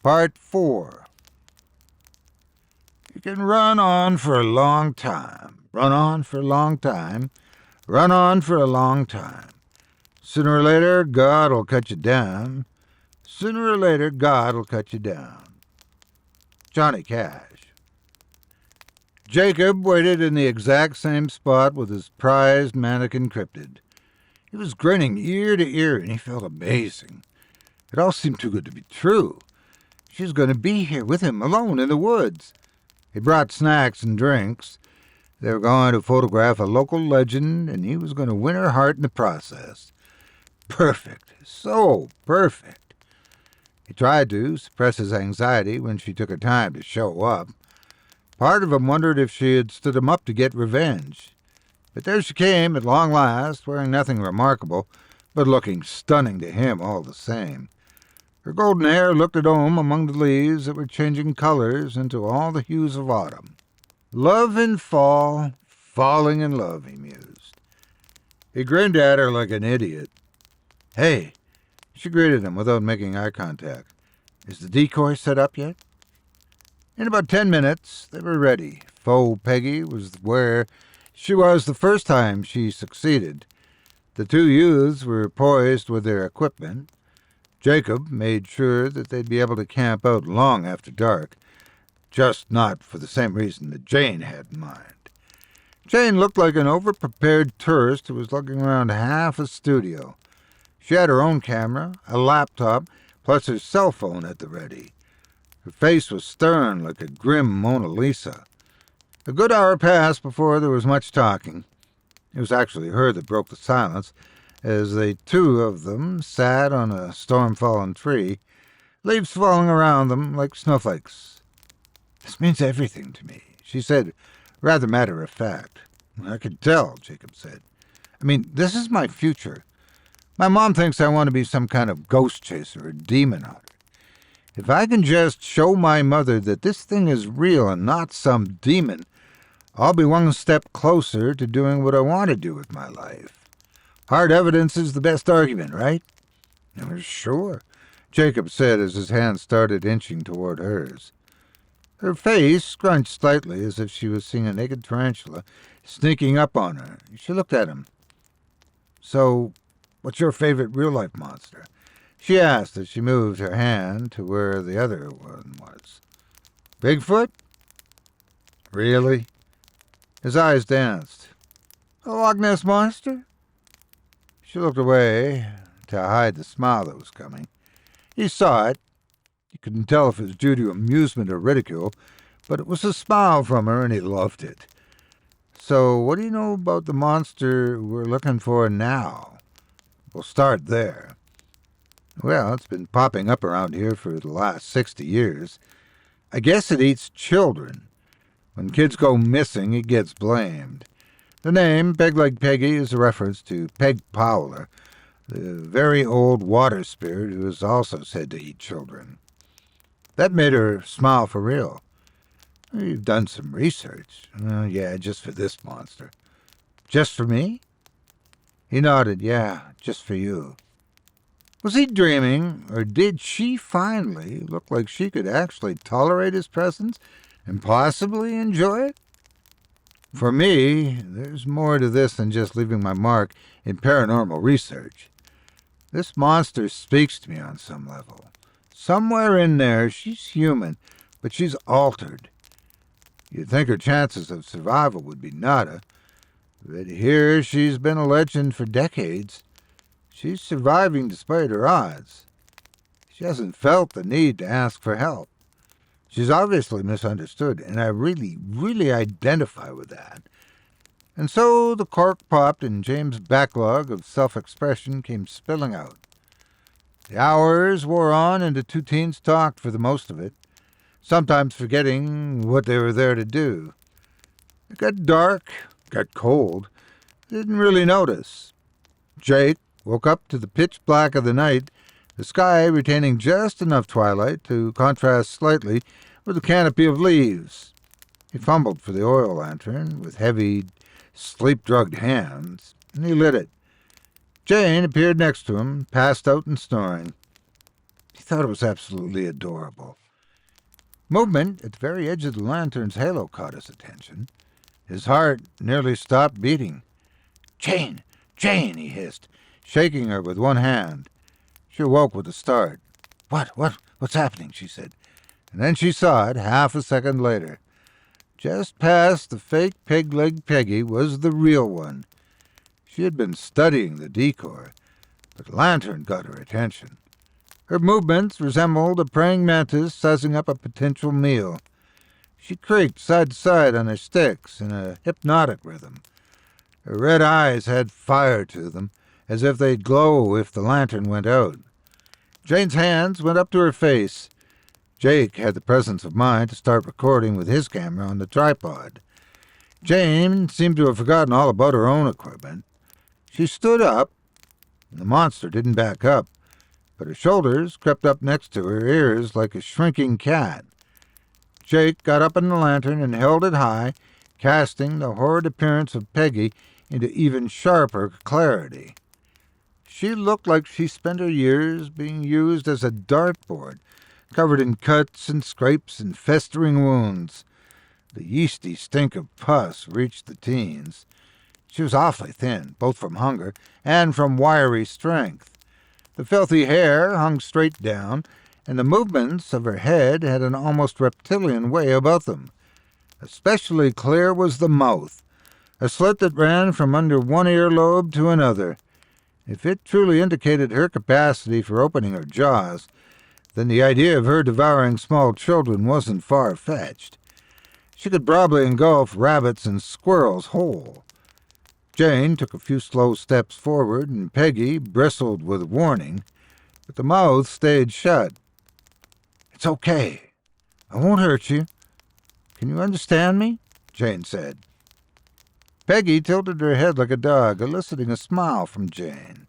Part 4. You can run on for a long time, run on for a long time, run on for a long time. Sooner or later, God will cut you down. Sooner or later, God will cut you down. Johnny Cash. Jacob waited in the exact same spot with his prized mannequin cryptid. He was grinning ear to ear, and he felt amazing. It all seemed too good to be true. She was going to be here with him, alone in the woods. He brought snacks and drinks. They were going to photograph a local legend, and he was going to win her heart in the process. Perfect. So perfect. He tried to suppress his anxiety when she took her time to show up. Part of him wondered if she had stood him up to get revenge. But there she came at long last, wearing nothing remarkable, but looking stunning to him all the same. Her golden hair looked at home among the leaves that were changing colors into all the hues of autumn. Love in fall, falling in love, he mused. He grinned at her like an idiot. Hey, she greeted him without making eye contact. Is the decoy set up yet? In about 10 minutes, they were ready. Faux Peggy was where she was the first time she succeeded. The two youths were poised with their equipment. Jacob made sure that they'd be able to camp out long after dark, just not for the same reason that Jane had in mind. Jane looked like an over-prepared tourist who was looking around half a studio. She had her own camera, a laptop, plus her cell phone at the ready. Her face was stern like a grim Mona Lisa. A good hour passed before there was much talking. It was actually her that broke the silence, as the two of them sat on a storm-fallen tree, leaves falling around them like snowflakes. "This means everything to me," she said, rather matter-of-fact. "I could tell," Jacob said. "I mean, this is my future. My mom thinks I want to be some kind of ghost chaser or demon hunter. If I can just show my mother that this thing is real and not some demon, I'll be one step closer to doing what I want to do with my life. Hard evidence is the best argument, right?" "Sure," Jacob said as his hand started inching toward hers. Her face scrunched slightly as if she was seeing a naked tarantula sneaking up on her. She looked at him. "So, what's your favorite real-life monster?" she asked as she moved her hand to where the other one was. "Bigfoot?" "Really?" His eyes danced. "A Loch Ness Monster?" She looked away to hide the smile that was coming. He saw it. He couldn't tell if it was due to amusement or ridicule, but it was a smile from her, and he loved it. "So, what do you know about the monster we're looking for now?" "We'll start there." "Well, it's been popping up around here for the last 60 years. I guess it eats children. When kids go missing, it gets blamed. The name, Peg-Leg Peggy, is a reference to Peg Powler, the very old water spirit who is also said to eat children." That made her smile for real. "You've done some research." "Yeah, just for this monster." "Just for me?" He nodded. "Yeah, just for you." Was he dreaming, or did she finally look like she could actually tolerate his presence and possibly enjoy it? For me, there's more to this than just leaving my mark in paranormal research. This monster speaks to me on some level. Somewhere in there, she's human, but she's altered. You'd think her chances of survival would be nada, but here she's been a legend for decades. She's surviving despite her odds. She hasn't felt the need to ask for help. She's obviously misunderstood, and I really, really identify with that. And so the cork popped and James' backlog of self-expression came spilling out. The hours wore on and the two teens talked for the most of it, sometimes forgetting what they were there to do. It got dark, got cold, didn't really notice. Jake woke up to the pitch black of the night, the sky retaining just enough twilight to contrast slightly with the canopy of leaves. He fumbled for the oil lantern with heavy, sleep-drugged hands, and he lit it. Jane appeared next to him, passed out and snoring. He thought it was absolutely adorable. Movement at the very edge of the lantern's halo caught his attention. His heart nearly stopped beating. "Jane! Jane!" he hissed, shaking her with one hand. She awoke with a start. What's happening?" she said. And then she saw it half a second later. Just past the fake Peg-Leg Peggy was the real one. She had been studying the decor, but the lantern got her attention. Her movements resembled a praying mantis sizing up a potential meal. She creaked side to side on her sticks in a hypnotic rhythm. Her red eyes had fire to them, as if they'd glow if the lantern went out. Jane's hands went up to her face. Jake had the presence of mind to start recording with his camera on the tripod. Jane seemed to have forgotten all about her own equipment. She stood up, and the monster didn't back up, but her shoulders crept up next to her ears like a shrinking cat. Jake got up in the lantern and held it high, casting the horrid appearance of Peggy into even sharper clarity. She looked like she spent her years being used as a dartboard covered in cuts and scrapes and festering wounds. The yeasty stink of pus reached the teens. She was awfully thin, both from hunger and from wiry strength. The filthy hair hung straight down, and the movements of her head had an almost reptilian way about them. Especially clear was the mouth, a slit that ran from under one earlobe to another. If it truly indicated her capacity for opening her jaws, then the idea of her devouring small children wasn't far-fetched. She could probably engulf rabbits and squirrels whole. Jane took a few slow steps forward, and Peggy bristled with warning, but the mouth stayed shut. "It's okay. I won't hurt you. Can you understand me?" Jane said. Peggy tilted her head like a dog, eliciting a smile from Jane.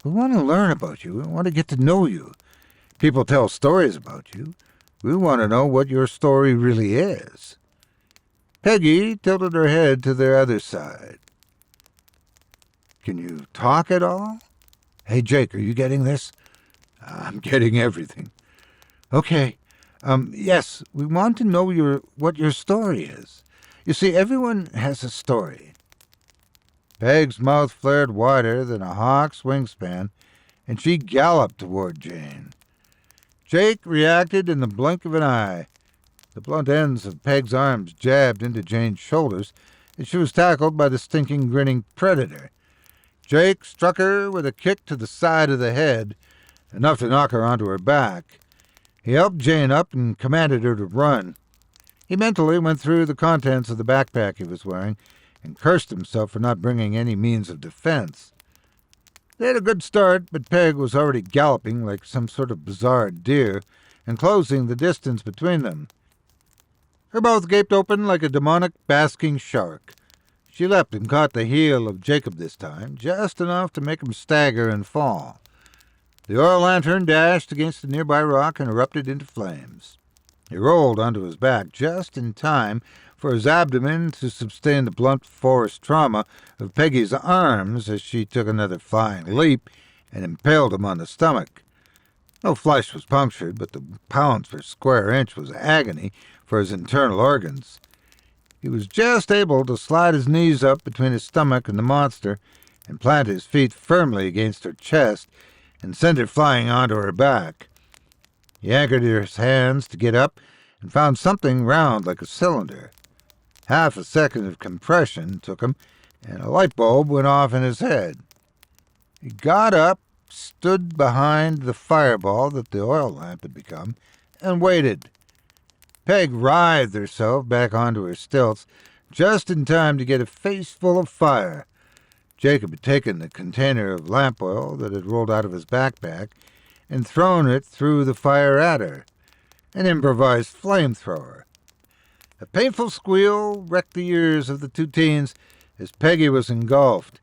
"We want to learn about you. We want to get to know you. People tell stories about you. We want to know what your story really is." Peggy tilted her head to the other side. "Can you talk at all? Hey, Jake, are you getting this?" "I'm getting everything." "Okay. Yes, we want to know what your story is. You see, everyone has a story." Peg's mouth flared wider than a hawk's wingspan, and she galloped toward Jane. Jake reacted in the blink of an eye. The blunt ends of Peg's arms jabbed into Jane's shoulders, and she was tackled by the stinking, grinning predator. Jake struck her with a kick to the side of the head, enough to knock her onto her back. He helped Jane up and commanded her to run. He mentally went through the contents of the backpack he was wearing and cursed himself for not bringing any means of defense. They had a good start, but Peg was already galloping like some sort of bizarre deer and closing the distance between them. Her mouth gaped open like a demonic basking shark. She leapt and caught the heel of Jacob this time, just enough to make him stagger and fall. The oil lantern dashed against a nearby rock and erupted into flames. He rolled onto his back just in time for his abdomen to sustain the blunt force trauma of Peggy's arms as she took another flying leap and impaled him on the stomach. No flesh was punctured, but the pounds per square inch was agony for his internal organs. He was just able to slide his knees up between his stomach and the monster and plant his feet firmly against her chest and send her flying onto her back. He anchored his hands to get up and found something round like a cylinder. Half a second of compression took him, and a light bulb went off in his head. He got up, stood behind the fireball that the oil lamp had become, and waited. Peg writhed herself back onto her stilts just in time to get a face full of fire. Jacob had taken the container of lamp oil that had rolled out of his backpack and thrown it through the fire at her, an improvised flamethrower. A painful squeal wrecked the ears of the two teens as Peggy was engulfed.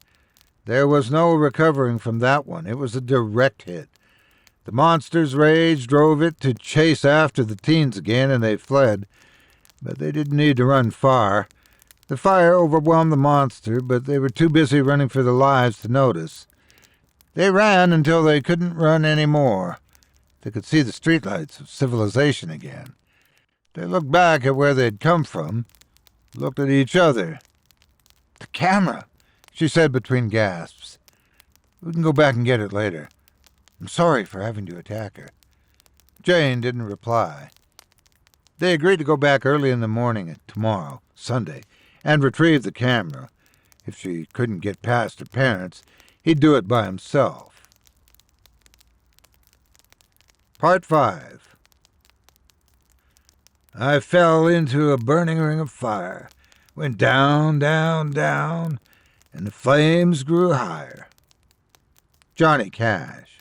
There was no recovering from that one. It was a direct hit. The monster's rage drove it to chase after the teens again, and they fled. But they didn't need to run far. The fire overwhelmed the monster, but they were too busy running for their lives to notice. They ran until they couldn't run any more. They could see the streetlights of civilization again. They looked back at where they'd come from, looked at each other. "The camera," she said between gasps. "We can go back and get it later. I'm sorry for having to attack her." Jane didn't reply. They agreed to go back early in the morning tomorrow, Sunday, and retrieve the camera. If she couldn't get past her parents, he'd do it by himself. Part 5. I fell into a burning ring of fire, went down, down, down, and the flames grew higher. Johnny Cash.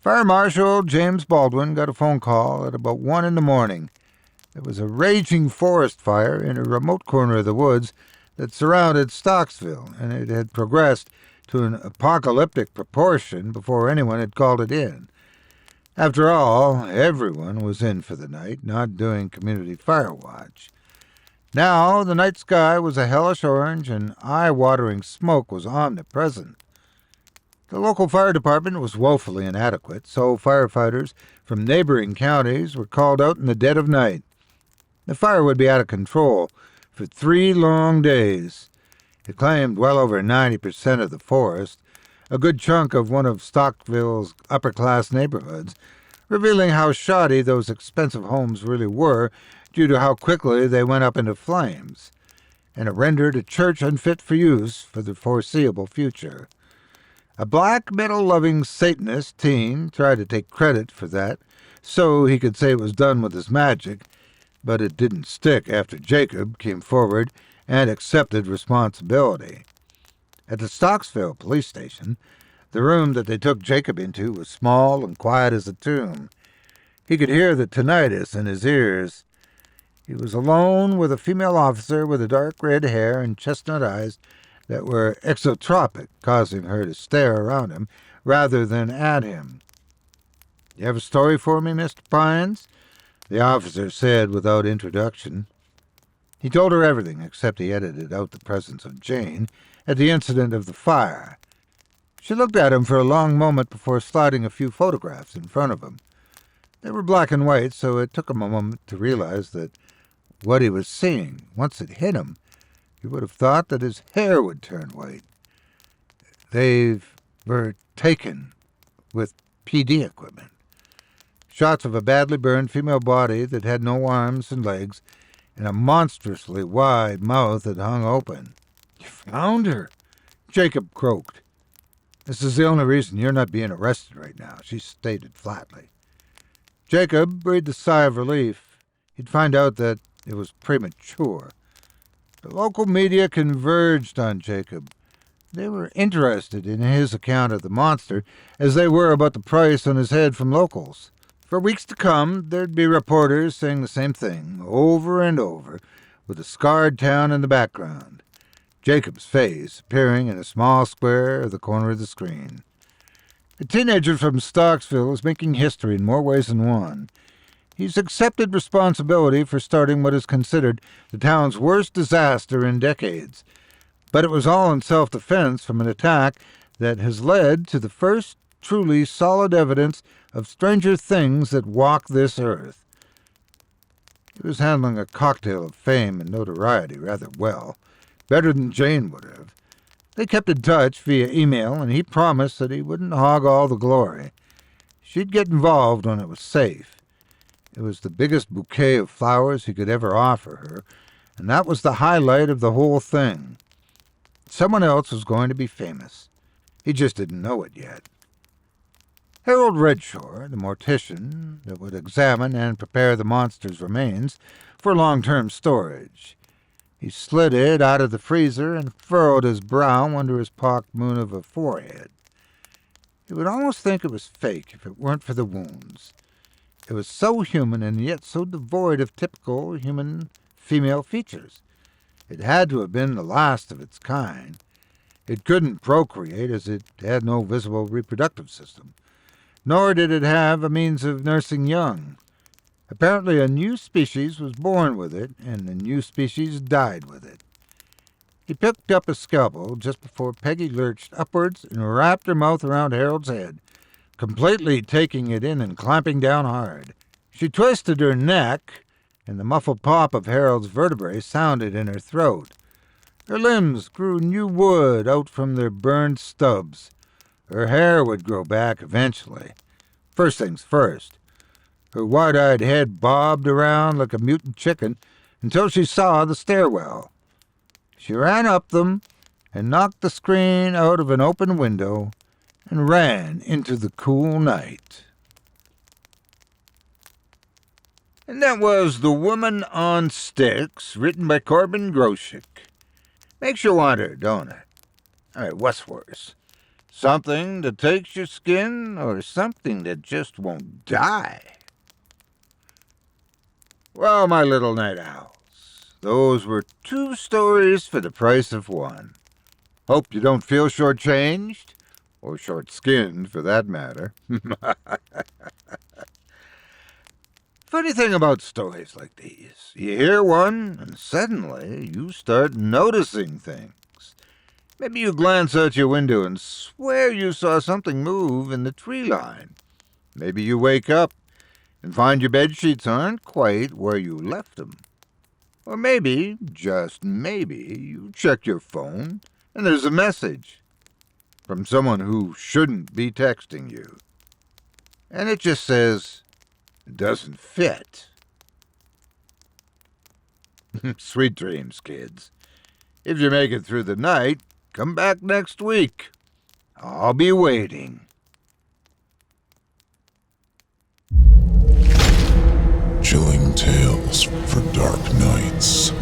Fire Marshal James Baldwin got a phone call at about 1 in the morning. There was a raging forest fire in a remote corner of the woods that surrounded Stocksville, and it had progressed to an apocalyptic proportion before anyone had called it in. After all, everyone was in for the night, not doing community fire watch. Now the night sky was a hellish orange, and eye-watering smoke was omnipresent. The local fire department was woefully inadequate, so firefighters from neighboring counties were called out in the dead of night. The fire would be out of control for 3 long days. It claimed well over 90% of the forest, a good chunk of one of Stockville's upper-class neighborhoods, revealing how shoddy those expensive homes really were due to how quickly they went up into flames, and it rendered a church unfit for use for the foreseeable future. A black metal-loving Satanist teen tried to take credit for that, so he could say it was done with his magic, but it didn't stick after Jacob came forward and accepted responsibility. At the Stocksville police station, the room that they took Jacob into was small and quiet as a tomb. He could hear the tinnitus in his ears. He was alone with a female officer with dark red hair and chestnut eyes that were exotropic, causing her to stare around him rather than at him. "You have a story for me, Mr. Pines?" the officer said without introduction. He told her everything, except he edited out the presence of Jane at the incident of the fire. She looked at him for a long moment before sliding a few photographs in front of him. They were black and white, so it took him a moment to realize that what he was seeing, once it hit him, he would have thought that his hair would turn white. They were taken with PD equipment. Shots of a badly burned female body that had no arms and legs and a monstrously wide mouth that hung open. "You found her," Jacob croaked. "This is the only reason you're not being arrested right now," she stated flatly. Jacob breathed a sigh of relief. He'd find out that it was premature. The local media converged on Jacob. They were interested in his account of the monster as they were about the price on his head from locals. For weeks to come, there'd be reporters saying the same thing, over and over, with a scarred town in the background. Jacob's face appearing in a small square at the corner of the screen. The teenager from Stocksville is making history in more ways than one. He's accepted responsibility for starting what is considered the town's worst disaster in decades. But it was all in self-defense from an attack that has led to the first truly solid evidence of stranger things that walk this earth. He was handling a cocktail of fame and notoriety rather well, better than Jane would have. They kept in touch via email, and he promised that he wouldn't hog all the glory. She'd get involved when it was safe. It was the biggest bouquet of flowers he could ever offer her, and that was the highlight of the whole thing. Someone else was going to be famous. He just didn't know it yet. Harold Redshore, the mortician that would examine and prepare the monster's remains for long-term storage. He slid it out of the freezer and furrowed his brow under his pocked moon of a forehead. You would almost think it was fake if it weren't for the wounds. It was so human and yet so devoid of typical human female features. It had to have been the last of its kind. It couldn't procreate as it had no visible reproductive system, nor did it have a means of nursing young. Apparently a new species was born with it, and a new species died with it. He picked up a scalpel just before Peggy lurched upwards and wrapped her mouth around Harold's head, completely taking it in and clamping down hard. She twisted her neck, and the muffled pop of Harold's vertebrae sounded in her throat. Her limbs grew new wood out from their burned stubs. Her hair would grow back eventually. First things first. Her wide-eyed head bobbed around like a mutant chicken until she saw the stairwell. She ran up them and knocked the screen out of an open window and ran into the cool night. And that was The Woman on Sticks, written by Corban Groshek. Makes you wonder, don't it? All right, what's worse? Something that takes your skin or something that just won't die? Well, my little night owls, those were 2 stories for the price of 1. Hope you don't feel shortchanged, or short-skinned for that matter. Funny thing about stories like these, you hear one and suddenly you start noticing things. Maybe you glance out your window and swear you saw something move in the tree line. Maybe you wake up and find your bedsheets aren't quite where you left them. Or maybe, just maybe, you check your phone and there's a message from someone who shouldn't be texting you. And it just says, "Doesn't fit." Sweet dreams, kids. If you make it through the night, come back next week. I'll be waiting. Chilling tales for dark nights.